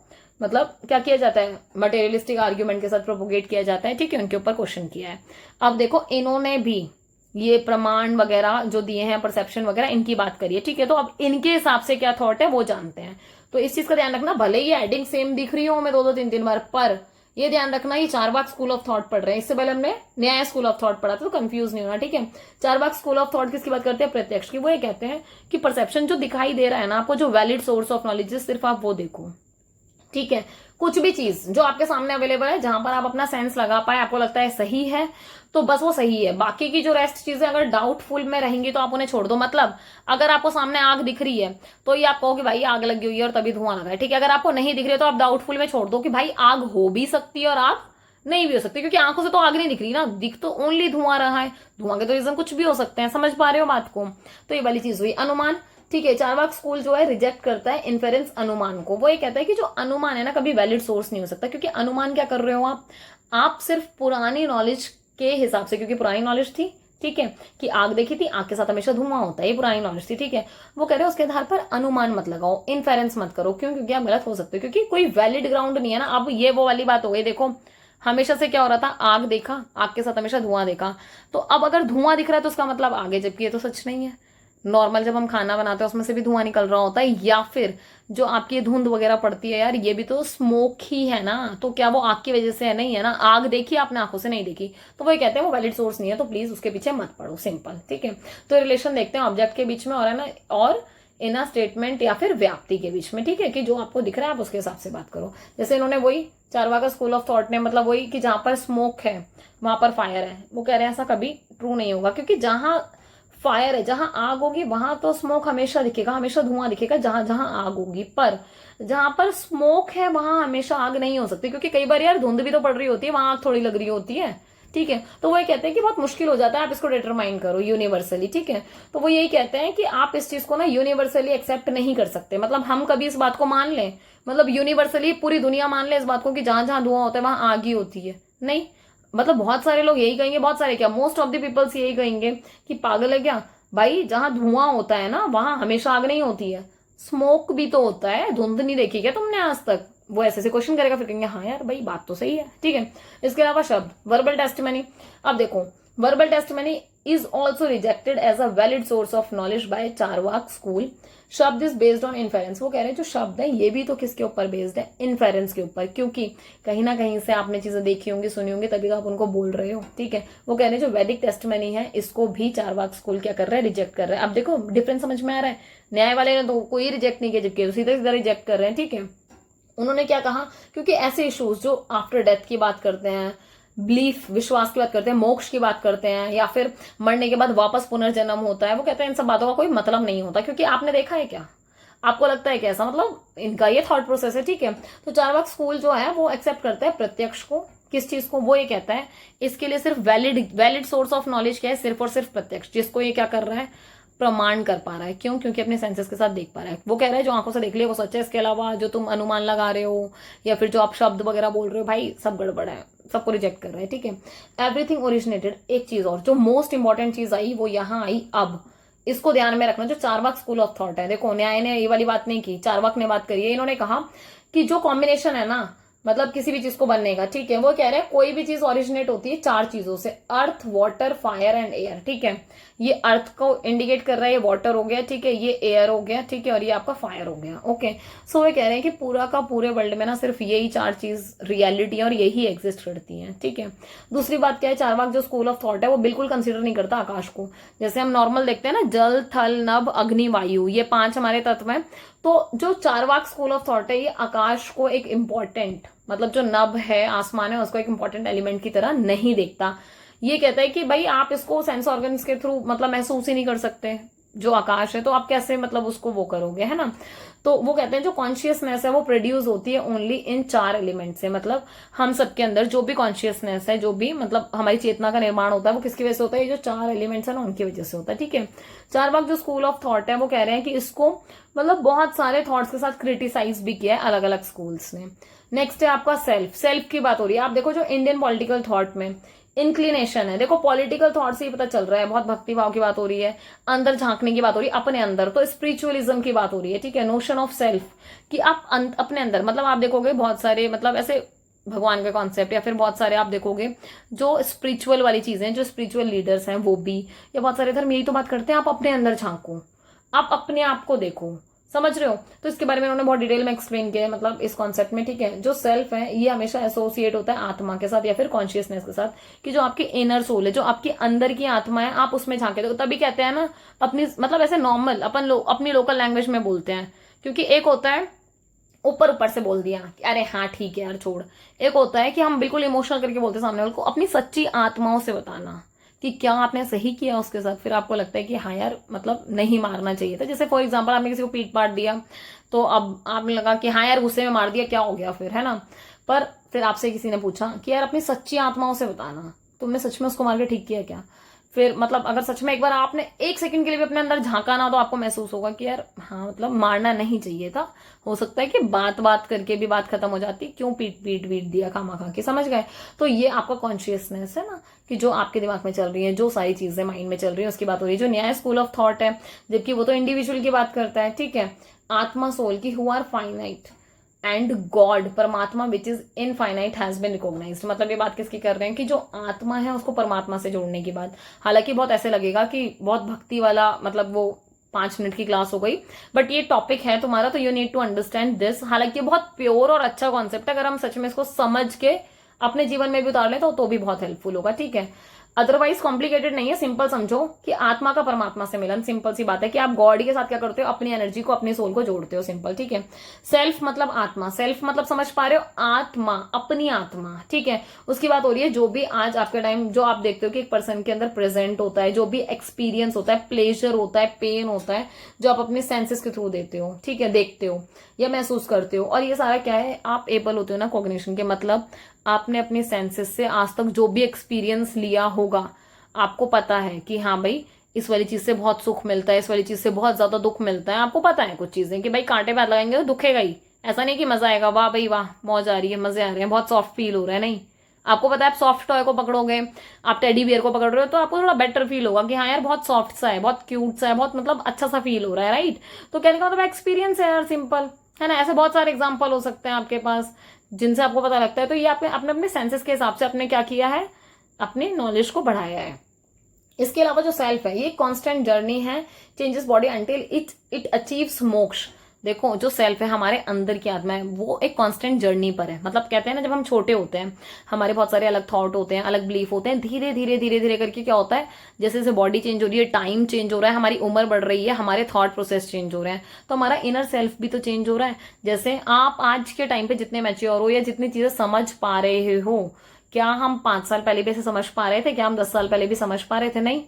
मतलब क्या किया जाता है, मटेरियलिस्टिक आर्ग्यूमेंट के साथ प्रोपोगेट किया जाता है, ठीक है, उनके ऊपर क्वेश्चन किया है। अब देखो इन्होंने भी ये प्रमाण वगैरह जो दिए हैं, परसेप्शन वगैरह, इनकी बात करिए, ठीक है। तो अब इनके हिसाब से क्या थॉट है वो जानते हैं। तो इस चीज का ध्यान रखना, भले ही एडिंग सेम दिख रही हो हमें 2-2 3-3 बार, पर ये ध्यान रखना ये चारवाक स्कूल ऑफ थॉट पढ़ रहे हैं। इससे पहले हमने न्याय स्कूल ऑफ थॉट पढ़ा था, तो कंफ्यूज नहीं होना, ठीक है। चारवाक स्कूल ऑफ थॉट किसकी बात करते हैं, प्रत्यक्ष की। वो ये कहते हैं कि परसेप्शन जो दिखाई दे रहा है ना आपको, जो वैलिड सोर्स ऑफ नॉलेज, सिर्फ आप वो देखो, ठीक है। कुछ भी चीज जो आपके सामने अवेलेबल है, जहां पर आप अपना सेंस लगा पाए, आपको लगता है सही है, तो बस वो सही है। बाकी की जो रेस्ट चीजें अगर डाउटफुल में रहेंगी तो आप उन्हें छोड़ दो। मतलब अगर आपको सामने आग दिख रही है तो ये आप कहो कि भाई आग लगी हुई है और तभी धुआं लगा है, ठीक है। अगर आपको नहीं दिख रही है तो आप डाउटफुल में छोड़ दो कि भाई आग हो भी सकती है और आग नहीं भी हो सकती, क्योंकि आंखों से तो आग नहीं दिख रही ना, दिख तो ओनली धुआं रहा है। धुआं के तो रीजन कुछ भी हो सकते हैं, समझ पा रहे हो बात को। तो ये वाली चीज हुई अनुमान, ठीक है। चारवाक स्कूल जो है रिजेक्ट करता है इन्फेरेंस, अनुमान को। वो ये कहता है कि जो अनुमान है ना कभी वैलिड सोर्स नहीं हो सकता, क्योंकि अनुमान क्या कर रहे हो आप सिर्फ पुरानी नॉलेज के हिसाब से, क्योंकि पुरानी नॉलेज थी, ठीक है, कि आग देखी थी, आग के साथ हमेशा धुआं होता है, ये पुरानी नॉलेज थी, ठीक है। वो कह रहे हैं उसके आधार पर अनुमान मत लगाओ, इन्फेरेंस मत करो। क्यों? क्योंकि आप गलत हो सकते हो, क्योंकि कोई वैलिड ग्राउंड नहीं है ना। अब ये वो वाली बात हो गई, देखो हमेशा से क्या हो रहा था, आग देखा, आग के साथ हमेशा धुआं देखा, तो अब अगर धुआं दिख रहा है तो उसका मतलब आगे, जबकि ये तो सच नहीं है। नॉर्मल जब हम खाना बनाते हैं उसमें से भी धुआं निकल रहा होता है, या फिर जो आपकी धुंध वगैरह पड़ती है यार, ये भी तो स्मोक ही है ना, तो क्या वो आग की वजह से है? नहीं है ना। आग देखी आपने, आंखों से नहीं देखी, तो वो कहते हैं वो वैलिड सोर्स नहीं है, तो प्लीज उसके पीछे मत पड़ो, सिंपल, ठीक है। तो रिलेशन देखते हैं ऑब्जेक्ट के बीच में और है ना, और इन स्टेटमेंट या फिर व्याप्ति के बीच में, ठीक है, कि जो आपको दिख रहा है आप उसके हिसाब से बात करो। जैसे इन्होंने वही चारवाक स्कूल ऑफ थॉट ने मतलब वही कि जहां पर स्मोक है वहां पर फायर है, वो कह रहे हैं ऐसा कभी ट्रू नहीं होगा, क्योंकि जहां फायर है, जहां आग होगी वहां तो स्मोक हमेशा दिखेगा, हमेशा धुआं दिखेगा जहां जहां आग होगी, पर जहां पर स्मोक है वहां हमेशा आग नहीं हो सकती, क्योंकि कई बार यार धुंध भी तो पड़ रही होती है, वहां आग थोड़ी लग रही होती है, ठीक है। तो वो ये कहते हैं कि बहुत मुश्किल हो जाता है आप इसको डिटरमाइन करो यूनिवर्सली, ठीक है। तो वो यही कहते हैं कि आप इस चीज को ना यूनिवर्सली एक्सेप्ट नहीं कर सकते, मतलब हम कभी इस बात को मान लें, मतलब यूनिवर्सली पूरी दुनिया मान ले इस बात को कि जहां जहां धुआं होता है वहां आग ही होती है, नहीं। मतलब बहुत सारे लोग यही कहेंगे, बहुत सारे क्या, मोस्ट ऑफ द पीपल्स यही कहेंगे कि पागल है क्या भाई, जहां धुआं होता है ना वहां हमेशा आग नहीं होती है, स्मोक भी तो होता है, धुंध नहीं देखी क्या तुमने आज तक? वो ऐसे से क्वेश्चन करेगा, फिर कहेंगे हाँ यार भाई बात तो सही है, ठीक है। इसके अलावा शब्द वर्बल टेस्टिमनी, अब देखो verbal testimony is also rejected as a valid source of knowledge by Charvaka school. Shabda is based on inference, वो कह रहे हैं जो शब्द है ये भी तो किसके ऊपर बेस्ड है, इन्फेरेंस के ऊपर, क्योंकि कहीं ना कहीं से आपने चीजें देखी होंगी, सुनी होंगी, तभी तो आप उनको बोल रहे हो, ठीक है। वो कह रहे हैं जो वैदिक टेस्टिमनी है इसको भी चारवाक स्कूल क्या कर रहा है, रिजेक्ट कर रहा है। अब देखो डिफरेंस समझ में आ रहा है, न्याय वाले ने तो कोई रिजेक्ट नहीं किया, जबकि सीधा सीधा रिजेक्ट कर रहे हैं, ठीक है। उन्होंने क्या कहा, क्योंकि ऐसे इश्यूज जो आफ्टर डेथ की बात करते हैं, बिलीफ विश्वास की बात करते हैं, मोक्ष की बात करते हैं, या फिर मरने के बाद वापस पुनर्जन्म होता है, वो कहते हैं इन सब बातों का कोई मतलब नहीं होता, क्योंकि आपने देखा है क्या, आपको लगता है कैसा, मतलब इनका ये थॉट प्रोसेस है, ठीक है। तो चारवाक स्कूल जो है वो एक्सेप्ट करता है प्रत्यक्ष को, किस चीज को, वो ये कहता है इसके लिए सिर्फ वैलिड सोर्स ऑफ नॉलेज क्या है, सिर्फ और सिर्फ प्रत्यक्ष, जिसको ये क्या कर रहा है, प्रमाण कर पा रहा है। क्यों? क्योंकि अपने सेंसेस के साथ देख पा रहा है। वो कह रहा है जो आंखों से देख लिया वो सच है, इसके अलावा जो तुम अनुमान लगा रहे हो या फिर जो आप शब्द वगैरह बोल रहे हो भाई सब गड़बड़ है, सबको रिजेक्ट कर रहा है, ठीक है। एवरीथिंग ओरिजिनेटेड, एक चीज और जो मोस्ट इंपॉर्टेंट चीज आई वो यहां आई, अब इसको ध्यान में रखना, जो चारवाक स्कूल ऑफ थॉट है, देखो न्याय ने ये वाली बात नहीं की, चारवाक ने बात करी है। इन्होंने कहा कि जो कॉम्बिनेशन है ना, मतलब किसी भी चीज को बनने का, ठीक है, वो कह रहे हैं कोई भी चीज ओरिजिनेट होती है 4 चीजों से, अर्थ, वाटर, फायर एंड एयर, ठीक है। ये अर्थ को इंडिकेट कर रहा है, ये वाटर हो गया, ठीक है, ये एयर हो गया, ठीक है, और ये आपका फायर हो गया, ओके। सो वे कह रहे हैं कि पूरा का पूरे वर्ल्ड में ना सिर्फ यही 4 चीज रियलिटी है और यही एग्जिस्ट करती है, ठीक है। दूसरी बात क्या है, चारवाक जो स्कूल ऑफ थॉट है वो बिल्कुल कंसिडर नहीं करता आकाश को, जैसे हम नॉर्मल देखते हैं ना, जल, थल, नभ, अग्नि, वायु, ये 5 हमारे तत्व हैं। तो जो चारवाक स्कूल ऑफ थॉट है ये आकाश को एक इंपॉर्टेंट, मतलब जो नभ है, आसमान है, उसको एक इंपॉर्टेंट एलिमेंट की तरह नहीं देखता। ये कहता है कि भाई आप इसको सेंस ऑर्गन्स के थ्रू मतलब महसूस ही नहीं कर सकते, जो आकाश है, तो आप कैसे मतलब उसको वो करोगे, है ना। तो वो कहते हैं जो कॉन्शियसनेस है वो प्रोड्यूस होती है ओनली इन 4 एलिमेंट से। मतलब हम सबके अंदर जो भी कॉन्शियसनेस है, जो भी मतलब हमारी चेतना का निर्माण होता है, वो किसकी वजह से होता है, ये जो 4 एलिमेंट्स है ना, उनकी वजह से होता है। ठीक है, चारवाक जो स्कूल ऑफ थॉट है वो कह रहे हैं कि इसको मतलब बहुत सारे थॉट्स के साथ क्रिटिसाइज भी किया है अलग अलग स्कूल्स ने। नेक्स्ट है आपका सेल्फ। सेल्फ की बात हो रही है। आप देखो जो इंडियन पॉलिटिकल थॉट में इंक्लिनेशन है, देखो पॉलिटिकल थॉट से ही पता चल रहा है, बहुत भक्ति भाव की बात हो रही है, अंदर झांकने की बात हो रही है अपने अंदर, तो स्पिरिचुअलिज्म की बात हो रही है। ठीक है, नोशन ऑफ सेल्फ कि आप अपने अंदर, मतलब आप देखोगे बहुत सारे मतलब ऐसे भगवान के कॉन्सेप्ट, या फिर बहुत सारे आप देखोगे जो स्पिरिचुअल वाली चीजें, जो स्पिरिचुअल लीडर्स हैं वो भी, या बहुत सारे धर्म यही तो बात करते हैं, आप अपने अंदर झांको, आप अपने आप को देखो, समझ रहे हो। तो इसके बारे में उन्होंने बहुत डिटेल में एक्सप्लेन किया है, मतलब इस कॉन्सेप्ट में। ठीक है, जो सेल्फ है ये हमेशा एसोसिएट होता है आत्मा के साथ या फिर कॉन्शियसनेस के साथ, कि जो आपकी इनर सोल है, जो आपकी अंदर की आत्मा है, आप उसमें झांके। तो तभी कहते हैं ना अपनी, मतलब ऐसे नॉर्मल अपन अपनी लोकल लैंग्वेज में बोलते हैं, क्योंकि एक होता है ऊपर ऊपर से बोल दिया कि अरे हाँ ठीक है यार छोड़, एक होता है कि हम बिल्कुल इमोशनल करके बोलते हैं सामने वाले को, अपनी सच्ची आत्माओं से बताना कि क्या आपने सही किया उसके साथ, फिर आपको लगता है कि हाँ यार मतलब नहीं मारना चाहिए था। जैसे फॉर एग्जांपल आपने किसी को पीट पाट दिया, तो अब आपने लगा कि हाँ यार गुस्से में मार दिया, क्या हो गया फिर, है ना। पर फिर आपसे किसी ने पूछा कि यार अपनी सच्ची आत्माओं से बताना, तुमने सच में उसको मार के ठीक किया क्या। फिर मतलब अगर सच में एक बार आपने एक सेकंड के लिए भी अपने अंदर झांका ना, तो आपको महसूस होगा कि यार हाँ मतलब मारना नहीं चाहिए था। हो सकता है कि बात बात करके भी बात खत्म हो जाती, क्यों पीट पीट पीट दिया खामा खा के, समझ गए। तो ये आपका कॉन्शियसनेस है ना, कि जो आपके दिमाग में चल रही है, जो सारी चीजें माइंड में चल रही है उसकी बात हो रही है। जो न्याय स्कूल ऑफ थॉट है, जबकि वो तो इंडिविजुअल की बात करता है। ठीक है, आत्मा सोल की who are finite and God परमात्मा which is infinite has been recognised. मतलब ये बात किसकी कर रहे हैं कि जो आत्मा है उसको परमात्मा से जोड़ने की बात। हालांकि बहुत ऐसे लगेगा कि बहुत भक्ति वाला, मतलब वो 5 मिनट की क्लास हो गई, बट ये टॉपिक है तुम्हारा, तो you need to understand this. हालांकि ये बहुत प्योर और अच्छा कॉन्सेप्ट है, अगर हम सच में इसको समझ के अपने जीवन में भी उतार लें तो भी बहुत हेल्पफुल होगा। ठीक है, अदरवाइज कॉम्प्लिकेटेड नहीं है, सिंपल समझो कि आत्मा का परमात्मा से मिलन, सिंपल सी बात है कि आप गॉड के साथ क्या करते हो, अपनी एनर्जी को, अपनी सोल को जोड़ते हो, सिंपल। ठीक है, सेल्फ मतलब आत्मा, सेल्फ मतलब समझ पा रहे हो, आत्मा, अपनी आत्मा। ठीक है, उसकी बात हो रही है जो भी आज आपके टाइम जो आप देखते हो कि एक पर्सन के अंदर प्रेजेंट होता है, जो भी एक्सपीरियंस होता है, प्लेजर होता है, पेन होता है, जो आप अपने सेंसेस के थ्रू देते हो, ठीक है, देखते हो या महसूस करते हो, और ये सारा क्या है, आप एबल होते हो ना कॉग्निशन के, मतलब आपने अपने सेंसेस से आज तक जो भी एक्सपीरियंस लिया होगा, आपको पता है कि हाँ भाई इस वाली चीज से बहुत सुख मिलता है, इस वाली चीज से बहुत ज्यादा दुख मिलता है। आपको पता है कुछ चीजें कि भाई कांटे पे हाथ लगाएंगे तो दुखेगा ही, ऐसा नहीं कि मजा आएगा, वाह भाई वाह मौज आ रही है, मजे आ रहे हैं, बहुत सॉफ्ट फील हो रहा है, नहीं। आपको पता है आप सॉफ्ट टॉय को पकड़ोगे, आप टेडी बियर को पकड़ रहे हो, तो आपको थोड़ा बेटर फील होगा कि हाँ यार बहुत सॉफ्ट सा है, बहुत क्यूट सा है, बहुत मतलब अच्छा सा फील हो रहा है, राइट। तो कहने का मतलब एक्सपीरियंस है यार, सिंपल है ना। ऐसे बहुत सारे एग्जाम्पल हो सकते हैं आपके पास जिनसे आपको पता लगता है। तो ये आपने अपने अपने सेंसेस के हिसाब से आपने क्या किया है, अपने नॉलेज को बढ़ाया है। इसके अलावा जो सेल्फ है ये कांस्टेंट जर्नी है, changes body until it achieves मोक्ष। देखो जो सेल्फ है हमारे अंदर की आत्मा है, वो एक कांस्टेंट जर्नी पर है। मतलब कहते हैं ना जब हम छोटे होते हैं हमारे बहुत सारे अलग थॉट होते हैं, अलग बिलीफ होते हैं, धीरे धीरे धीरे धीरे करके क्या होता है, जैसे जैसे बॉडी चेंज हो रही है, टाइम चेंज हो रहा है, हमारी उम्र बढ़ रही है, हमारे थॉट प्रोसेस चेंज हो रहे हैं, तो हमारा इनर सेल्फ भी तो चेंज हो रहा है। जैसे आप आज के टाइम पे जितने मैच्योर हो या जितनी चीजें समझ पा रहे हो, क्या हम 5 साल पहले भी ऐसे समझ पा रहे थे, क्या हम 10 साल पहले भी समझ पा रहे थे, नहीं।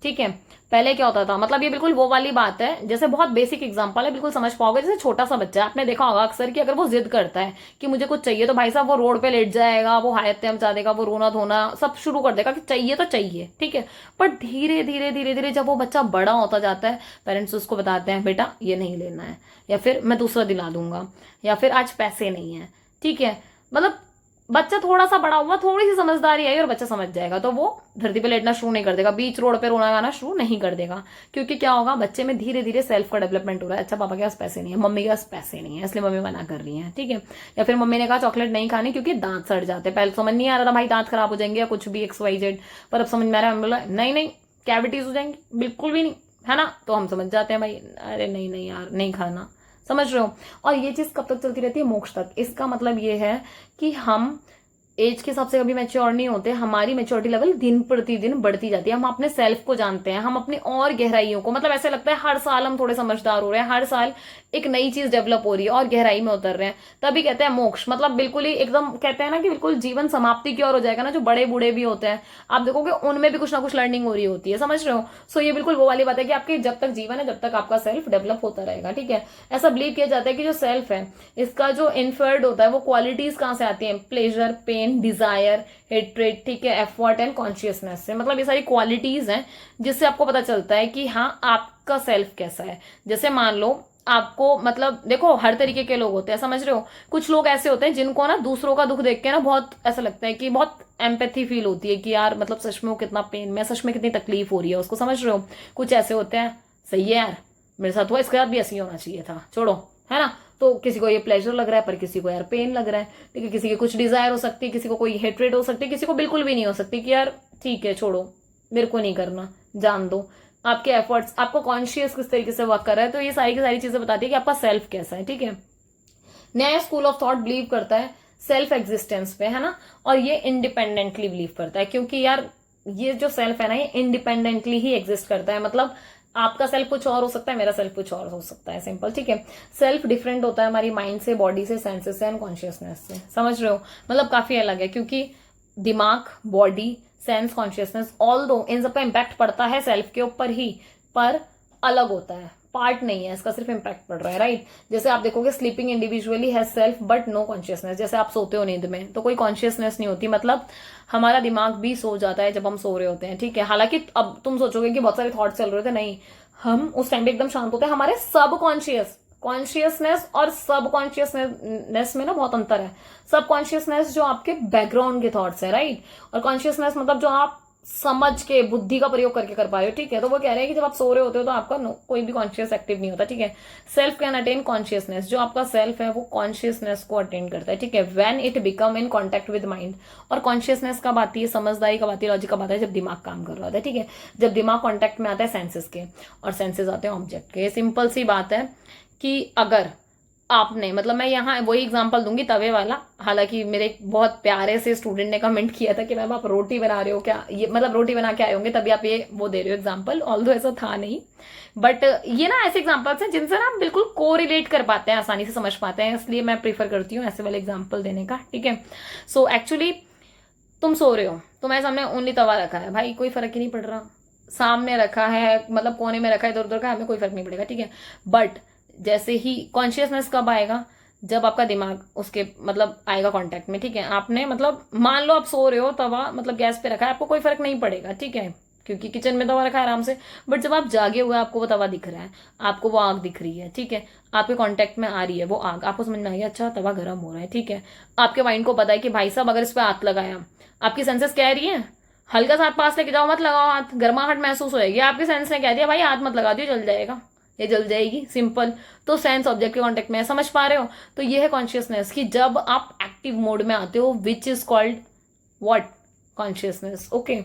ठीक है, पहले क्या होता था, मतलब ये बिल्कुल वो वाली बात है, जैसे बहुत बेसिक एग्जांपल है, बिल्कुल समझ पाओगे। जैसे छोटा सा बच्चा, आपने देखा होगा अक्सर कि अगर वो जिद करता है कि मुझे कुछ चाहिए, तो भाई साहब वो रोड पे लेट जाएगा, वो हायते मचा देगा, वो रोना धोना सब शुरू कर देगा कि चाहिए तो चाहिए। ठीक है, पर धीरे धीरे धीरे धीरे जब वो बच्चा बड़ा होता जाता है, पेरेंट्स उसको बताते हैं बेटा ये नहीं लेना है, या फिर मैं दूसरा दिला दूंगा, या फिर आज पैसे नहीं है। ठीक है, मतलब बच्चा थोड़ा सा बड़ा हुआ, थोड़ी सी समझदारी आई और बच्चा समझ जाएगा, तो वो धरती पे लेटना शुरू नहीं कर देगा, बीच रोड पे रोना गाना शुरू नहीं कर देगा। क्योंकि क्या होगा, बच्चे में धीरे धीरे सेल्फ का डेवलपमेंट हो रहा है। अच्छा पापा के पास पैसे नहीं है, मम्मी के पास पैसे नहीं है, इसलिए मम्मी मना कर रही है। ठीक है, या फिर मम्मी ने कहा चॉकलेट नहीं खानी क्योंकि दांत सड़ जाते हैं। पहले समझ नहीं आ रहा था भाई दांत खराब हो जाएंगे या कुछ भी XYZ, पर अब समझ में आ रहा है, बोला नहीं नहीं कैविटीज हो जाएंगी, बिल्कुल भी नहीं, है ना। तो हम समझ जाते हैं भाई अरे नहीं नहीं यार नहीं खाना, समझ रहे हो। और ये चीज कब तक चलती रहती है, मोक्ष तक। इसका मतलब ये है कि हम एज के हिसाब से कभी मैच्योर नहीं होते, हमारी मैच्योरिटी लेवल दिन प्रतिदिन बढ़ती जाती है। हम अपने सेल्फ को जानते हैं, हम अपनी और गहराइयों को, मतलब ऐसे लगता है हर साल हम थोड़े समझदार हो रहे हैं, हर साल एक नई चीज डेवलप हो रही है और गहराई में उतर रहे हैं। तभी कहते हैं मोक्ष, मतलब बिल्कुल ही एकदम कहते हैं ना कि बिल्कुल जीवन समाप्ति की ओर हो जाएगा ना। जो बड़े बूढ़े भी होते हैं आप देखोगे उनमें भी कुछ ना कुछ लर्निंग हो रही होती है, समझ रहे हो। सो ये बिल्कुल वो वाली बात है कि आपके जब तक जीवन है जब तक आपका सेल्फ डेवलप होता रहेगा, ठीक है। ऐसा बिलीव किया जाता है कि जो सेल्फ है इसका जो इन्फर्ड होता है वो क्वालिटीज कहां से आती है, प्लेजर, पेन, डिजायर, हेट्रेड, ठीक है, एफर्ट एंड कॉन्शियसनेस से। मतलब ये सारी क्वालिटीज हैं जिससे आपको पता चलता है कि हाँ आपका सेल्फ कैसा है। जैसे मान लो आपको, मतलब देखो हर तरीके के लोग होते हैं, समझ रहे हो। कुछ लोग ऐसे होते हैं जिनको ना दूसरों का दुख देख के ना बहुत ऐसा लगता है कि बहुत एम्पैथी फील होती है कि यार मतलब सच में वो कितना पेन में, सच में कितनी तकलीफ हो रही है उसको, समझ रहे हो। कुछ ऐसे होते हैं सही है यार मेरे साथ हुआ, इसके साथ भी ऐसे ही होना चाहिए था, छोड़ो, है ना। तो किसी को ये प्लेजर लग रहा है पर किसी को यार पेन लग रहा है, ठीक है। किसी की कुछ डिजायर हो सकती है, किसी को कोई हेट्रेड हो सकती है, किसी को बिल्कुल भी नहीं हो सकती कि यार ठीक है छोड़ो मेरे को नहीं करना, जान दो। आपके एफर्ट्स, आपको कॉन्शियस किस तरीके से वर्क कर रहा है, तो ये सारी की सारी चीजें बताती है कि आपका सेल्फ कैसा है, ठीक है। नया स्कूल ऑफ थॉट बिलीव करता है सेल्फ एग्जिस्टेंस पे, है ना। और ये इंडिपेंडेंटली बिलीव करता है क्योंकि यार ये जो सेल्फ है ना ये इंडिपेंडेंटली ही एग्जिस्ट करता है। मतलब आपका सेल्फ कुछ और हो सकता है, मेरा सेल्फ कुछ और हो सकता है, सिंपल, ठीक है। सेल्फ डिफरेंट होता है हमारी माइंड से, बॉडी से, सेंसेस से एंड कॉन्शियसनेस से, समझ रहे हो। मतलब काफी अलग है क्योंकि दिमाग, बॉडी, सेंस, कॉन्शियसनेस, ऑल दो इन सब का इम्पैक्ट पड़ता है सेल्फ के ऊपर ही, पर अलग होता है, पार्ट नहीं है इसका, सिर्फ इम्पैक्ट पड़ रहा है, राइट। जैसे आप देखोगे sleeping individually has self but no consciousness. जैसे आप सोते हो नींद में तो कोई कॉन्शियसनेस नहीं होती, मतलब हमारा दिमाग भी सो जाता है जब हम सो रहे होते हैं, ठीक है। हालांकि अब तुम सोचोगे कि बहुत सारे थॉट्स चल रहे थे, नहीं, हम उस टाइम पे एकदम शांत होते हैं। हमारे सब कॉन्शियसनेस और सब कॉन्शियसनेस में ना बहुत अंतर है। सब कॉन्शियसनेस जो आपके बैकग्राउंड के थॉट्स है, राइट, और कॉन्शियसनेस मतलब जो आप समझ के बुद्धि का प्रयोग करके कर पा रहे हो, ठीक है। तो वो कह रहे हैं कि जब आप सो रहे होते हो तो आपका कोई भी कॉन्शियस एक्टिव नहीं होता, ठीक है। सेल्फ कैन अटेन कॉन्शियसनेस, जो आपका सेल्फ है वो कॉन्शियसनेस को अटेन करता है, ठीक है, when it become in contact with mind. और कॉन्शियसनेस कब आती है, समझदारी कब आती है, लॉजिक कब आता है, जब दिमाग काम कर रहा होता है, ठीक है। जब दिमाग कॉन्टेक्ट में आता है सेंसेस के, और सेंसेस आते हैं ऑब्जेक्ट के। सिंपल सी बात है कि अगर आपने, मतलब मैं यहाँ वही एग्जांपल दूंगी तवे वाला। हालांकि मेरे एक बहुत प्यारे से स्टूडेंट ने कमेंट किया था कि मैम आप रोटी बना रहे हो क्या, ये मतलब रोटी बना के आए होंगे तभी आप ये वो दे रहे हो एग्जांपल, ऑल्दो ऐसा था नहीं, बट ये ना ऐसे एग्जांपल्स हैं जिनसे ना हम बिल्कुल को रिलेट कर पाते हैं, आसानी से समझ पाते हैं, इसलिए मैं प्रीफर करती हूँ ऐसे वाले एग्जाम्पल देने का, ठीक है। सो एक्चुअली तुम सो रहे हो, तुम्हारे सामने ओनली तवा रखा है, भाई कोई फर्क ही नहीं पड़ रहा, सामने रखा है मतलब कोने में रखा है, इधर उधर का, हमें कोई फर्क नहीं पड़ेगा, ठीक है। बट जैसे ही कॉन्शियसनेस कब आएगा, जब आपका दिमाग उसके मतलब आएगा कांटेक्ट में, ठीक है। आपने मतलब मान लो आप सो रहे हो, तवा मतलब गैस पे रखा है, आपको कोई फर्क नहीं पड़ेगा, ठीक है, क्योंकि किचन में तवा रखा है आराम से। बट जब आप जागे हुए आपको वो तवा दिख रहा है, आपको वो आग दिख रही है, ठीक है, आपके कांटेक्ट में आ रही है वो आग, आपको समझ में आ गया अच्छा तवा गर्म हो रहा है, ठीक है। आपके माइंड को पता है कि भाई साहब अगर इस पर हाथ लगाया, आपकी सेंसेस कह रही है हल्का सा हाथ पास लेके जाओ, मत लगाओ हाथ, गर्माहट महसूस होएगी, आपके सेंस ने कह दिया भाई हाथ मत लगा दियो जल जाएगा, ये जल जाएगी, सिंपल। तो सेंस ऑब्जेक्ट के कांटेक्ट में, समझ पा रहे हो। तो ये है कॉन्शियसनेस कि जब आप एक्टिव मोड में आते हो, which is called what, consciousness, okay.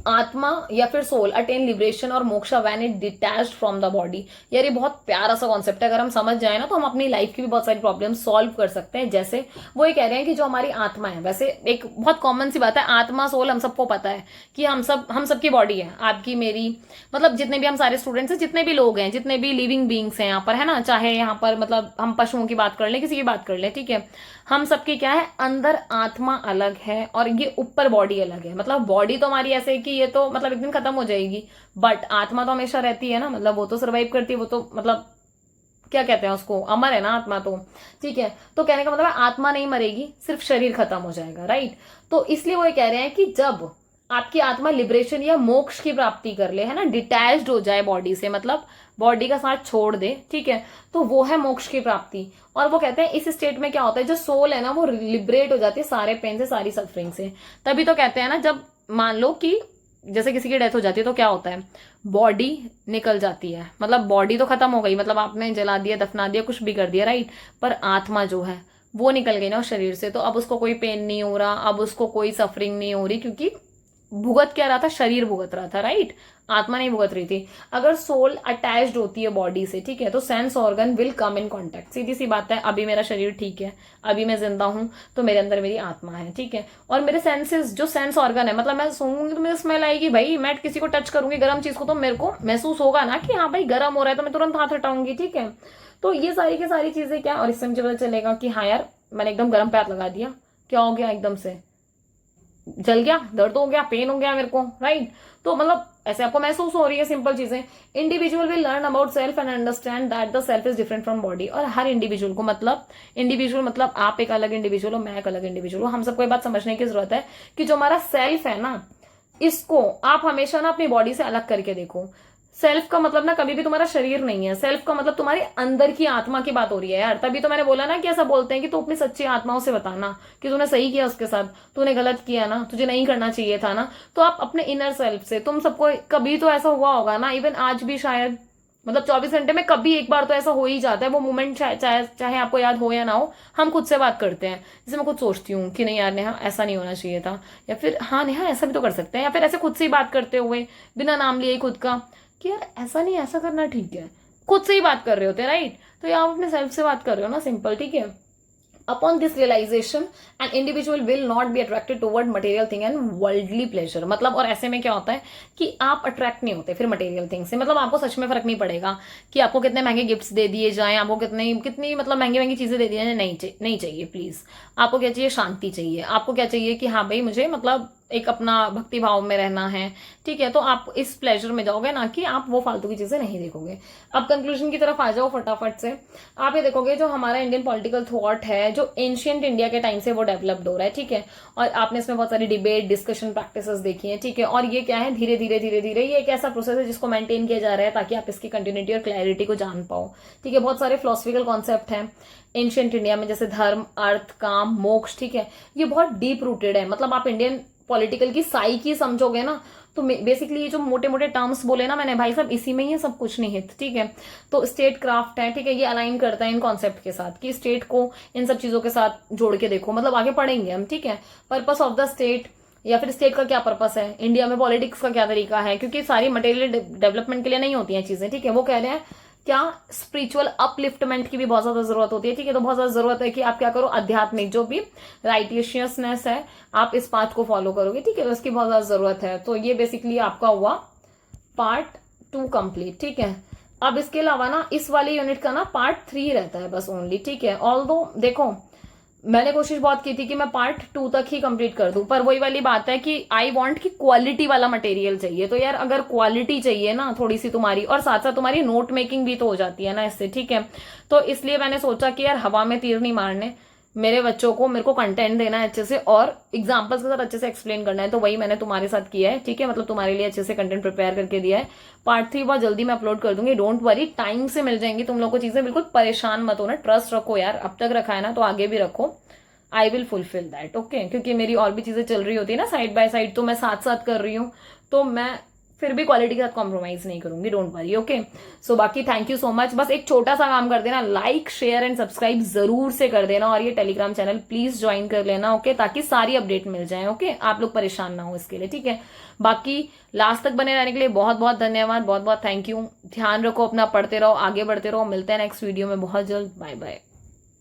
आत्मा या फिर सोल अटेन लिबरेशन और moksha when it detached from the body. यार ये बहुत प्यारा सा कॉन्सेप्ट है, अगर हम समझ जाए ना तो हम अपनी लाइफ की भी बहुत सारी प्रॉब्लम सॉल्व कर सकते हैं। जैसे वो ये कह रहे हैं कि जो हमारी आत्मा है, वैसे एक बहुत कॉमन सी बात है, आत्मा सोल हम सबको पता है कि हम सबकी बॉडी है, आपकी मेरी, मतलब जितने भी हम सारे स्टूडेंट्स हैं, जितने भी लोग हैं, जितने भी लिविंग बींग्स हैं यहाँ पर, है ना, चाहे यहाँ पर मतलब हम पशुओं की बात कर लें, किसी की बात कर लें, ठीक है, हम सबकी क्या है, अंदर आत्मा अलग है और ये ऊपर बॉडी अलग है। मतलब बॉडी तो हमारी ऐसे है कि ये तो मतलब एक दिन खत्म हो जाएगी, बट आत्मा तो हमेशा रहती है ना, मतलब वो तो सर्वाइव करती है, वो तो मतलब क्या कहते हैं उसको, अमर है ना आत्मा तो, ठीक है। तो कहने का मतलब है आत्मा नहीं मरेगी, सिर्फ शरीर खत्म हो जाएगा, राइट। तो इसलिए वो ये कह रहे हैं कि जब आपकी आत्मा लिबरेशन या मोक्ष की प्राप्ति कर ले, है ना, डिटैच्ड हो जाए बॉडी से, मतलब बॉडी का साथ छोड़ दे, ठीक है, तो वो है मोक्ष की प्राप्ति। और वो कहते हैं इस स्टेट में क्या होता है, जो सोल है ना वो लिबरेट हो जाती है सारे पेन से, सारी सफरिंग से। तभी तो कहते हैं ना, जब मान लो कि जैसे किसी की डेथ हो जाती है तो क्या होता है, बॉडी निकल जाती है, मतलब बॉडी तो खत्म हो गई, मतलब आपने जला दिया, दफना दिया, कुछ भी कर दिया, राइट, पर आत्मा जो है वो निकल गई ना उस शरीर से, तो अब उसको कोई पेन नहीं हो रहा, अब उसको कोई सफरिंग नहीं हो रही, क्योंकि भुगत क्या रहा था, शरीर भुगत रहा था, राइट, आत्मा नहीं भुगत रही थी। अगर सोल अटैच्ड होती है बॉडी से, ठीक है, तो sense organ will come in contact. सीधी सी बात है, अभी मेरा शरीर ठीक है, अभी मैं जिंदा हूं, तो मेरे अंदर मेरी आत्मा है, ठीक है, और मेरे सेंसेस जो सेंस ऑर्गन है, मतलब मैं सूंघूंगी तो मुझे स्मेल आएगी भाई, मैं किसी को टच करूंगी गर्म चीज को तो मेरे को महसूस होगा ना कि हाँ भाई गर्म हो रहा है, तो मैं तुरंत हाथ हटाऊंगी, ठीक है। तो ये सारी की सारी चीजें क्या, और इससे मुझे पता चलेगा कि हाँ यार मैंने एकदम गर्म पे हाथ लगा दिया, क्या हो गया, एकदम से जल गया, दर्द हो गया, पेन हो गया मेरे को, राइट। तो मतलब ऐसे आपको महसूस हो रही है, सिंपल चीजें। Individual will learn about self and understand that the self is different from body. और हर इंडिविजुअल को, मतलब इंडिविजुअल मतलब आप एक अलग इंडिविजुअल हो, मैं एक अलग इंडिविजुअल हूँ, हम सबको ये बात समझने की जरूरत है कि जो हमारा सेल्फ है ना, इसको आप हमेशा ना अपनी बॉडी से अलग करके देखो। सेल्फ का मतलब ना कभी भी तुम्हारा शरीर नहीं है, सेल्फ का मतलब तुम्हारे अंदर की आत्मा की बात हो रही है यार। तभी तो मैंने बोला ना कि ऐसा बोलते हैं कि तू अपनी सच्ची आत्माओं से बताना कि तूने सही किया उसके साथ, तूने गलत किया ना, तुझे नहीं करना चाहिए था ना। तो आप अपने इनर सेल्फ से, तुम सबको कभी तो ऐसा हुआ होगा ना, इवन आज भी शायद, मतलब 24 घंटे में कभी एक बार तो ऐसा हो ही जाता है, वो मोमेंट चाहे आपको याद हो या ना हो, हम खुद से बात करते हैं। जैसे मैं खुद सोचती हूँ कि नहीं यार नेहा ऐसा नहीं होना चाहिए था, या फिर हाँ नेहा ऐसा भी तो कर सकते हैं, या फिर ऐसे खुद से ही बात करते हुए बिना नाम लिए खुद का कि यार ऐसा नहीं ऐसा करना ठीक है, खुद से ही बात कर रहे होते हैं, राइट। तो ये आप अपने सेल्फ से बात कर रहे हो ना, सिंपल, ठीक है। Upon this realization, an individual will not be attracted toward material thing and worldly pleasure। मतलब और ऐसे में क्या होता है कि आप अट्रैक्ट नहीं होते फिर मटेरियल थिंग से। मतलब आपको सच में फर्क नहीं पड़ेगा कि आपको कितने महंगे गिफ्ट्स दे दिए जाएं, आपको कितनी कितनी मतलब महंगी महंगी चीजें दे दी जाए, नहीं चाहिए प्लीज। आपको क्या चाहिए, शांति चाहिए। आपको क्या चाहिए कि हाँ भाई मुझे मतलब एक अपना भक्ति भाव में रहना है, ठीक है। तो आप इस प्लेजर में जाओगे ना कि आप वो फालतू की चीजें नहीं देखोगे। अब कंक्लूजन की तरफ आ जाओ फटाफट से। आप ये देखोगे जो हमारा इंडियन पॉलिटिकल थॉट है, जो एंशियंट इंडिया के टाइम से वो डेवलप्ड हो रहा है, ठीक है। और आपने इसमें बहुत सारी डिबेट डिस्कशन प्रैक्टिसेस देखी है, ठीक है। और ये क्या है, धीरे धीरे धीरे धीरे ये एक ऐसा प्रोसेस है जिसको मेंटेन किया जा रहा है ताकि आप इसकी कंटिन्यूटी और क्लैरिटी को जान पाओ, ठीक है। बहुत सारे फिलोसफिकल कॉन्सेप्ट हैं एंशियंट इंडिया में, जैसे धर्म, अर्थ, काम, मोक्ष, ठीक है। ये बहुत डीप रूटेड है। मतलब आप इंडियन पॉलिटिकल की साइकी समझोगे ना, तो बेसिकली ये जो मोटे मोटे टर्म्स बोले ना मैंने, भाई साहब इसी में ही है सब कुछ निहित, ठीक है। तो स्टेट क्राफ्ट है, ठीक है, ये अलाइन करता है इन कॉन्सेप्ट के साथ कि स्टेट को इन सब चीजों के साथ जोड़ के देखो। मतलब आगे पढ़ेंगे हम, ठीक है। पर्पस ऑफ द स्टेट, या फिर स्टेट का क्या पर्पस है, इंडिया में पॉलिटिक्स का क्या तरीका है, क्योंकि सारी मटेरियल डेवलपमेंट के लिए नहीं होती हैं चीजें, ठीक है। वो कह रहे हैं क्या स्पिरिचुअल अपलिफ्टमेंट की भी बहुत ज्यादा जरूरत होती है, ठीक है। तो बहुत ज्यादा जरूरत है कि आप क्या करो, आध्यात्मिक जो भी राइटियसनेस है आप इस पाथ को फॉलो करोगे, ठीक है। तो उसकी बहुत ज्यादा जरूरत है। तो ये बेसिकली आपका हुआ पार्ट 2 कंप्लीट, ठीक है। अब इसके अलावा ना इस वाली यूनिट का ना पार्ट 3 रहता है बस ओनली, ठीक है। ऑल्दो देखो मैंने कोशिश बहुत की थी कि मैं पार्ट 2 तक ही कंप्लीट कर दूं, पर वही वाली बात है कि आई वांट कि क्वालिटी वाला मटेरियल चाहिए। तो यार अगर क्वालिटी चाहिए ना थोड़ी सी तुम्हारी, और साथ साथ तुम्हारी नोट मेकिंग भी तो हो जाती है ना इससे, ठीक है। तो इसलिए मैंने सोचा कि यार हवा में तीर नहीं मारने, मेरे बच्चों को मेरे को कंटेंट देना है अच्छे से और एग्जाम्पल्स के साथ अच्छे से एक्सप्लेन करना है। तो वही मैंने तुम्हारे साथ किया है, ठीक है। मतलब तुम्हारे लिए अच्छे से कंटेंट प्रिपेयर करके दिया है। पार्ट 3 बहुत जल्दी मैं अपलोड कर दूंगी, डोंट वरी, टाइम से मिल जाएंगी तुम लोग को चीजें। बिल्कुल परेशान मत होना, ट्रस्ट रखो यार, अब तक रखा है ना तो आगे भी रखो। I will fulfil that, okay. क्योंकि मेरी और भी चीजें चल रही होती है ना साइड बाय साइड, तो मैं साथ साथ कर रही हूँ, तो मैं फिर भी क्वालिटी के साथ कॉम्प्रोमाइज नहीं करूंगी, डोंट वरी, ओके। सो बाकी थैंक यू सो मच। बस एक छोटा सा काम कर देना, लाइक शेयर एंड सब्सक्राइब जरूर से कर देना, और ये टेलीग्राम चैनल प्लीज ज्वाइन कर लेना, ओके, ताकि सारी अपडेट मिल जाए, ओके। आप लोग परेशान ना हो इसके लिए, ठीक है। बाकी लास्ट तक बने रहने के लिए बहुत बहुत धन्यवाद, बहुत बहुत थैंक यू। ध्यान रखो अपना, पढ़ते रहो, आगे बढ़ते रहो। मिलते हैं नेक्स्ट वीडियो में बहुत जल्द, बाय बाय।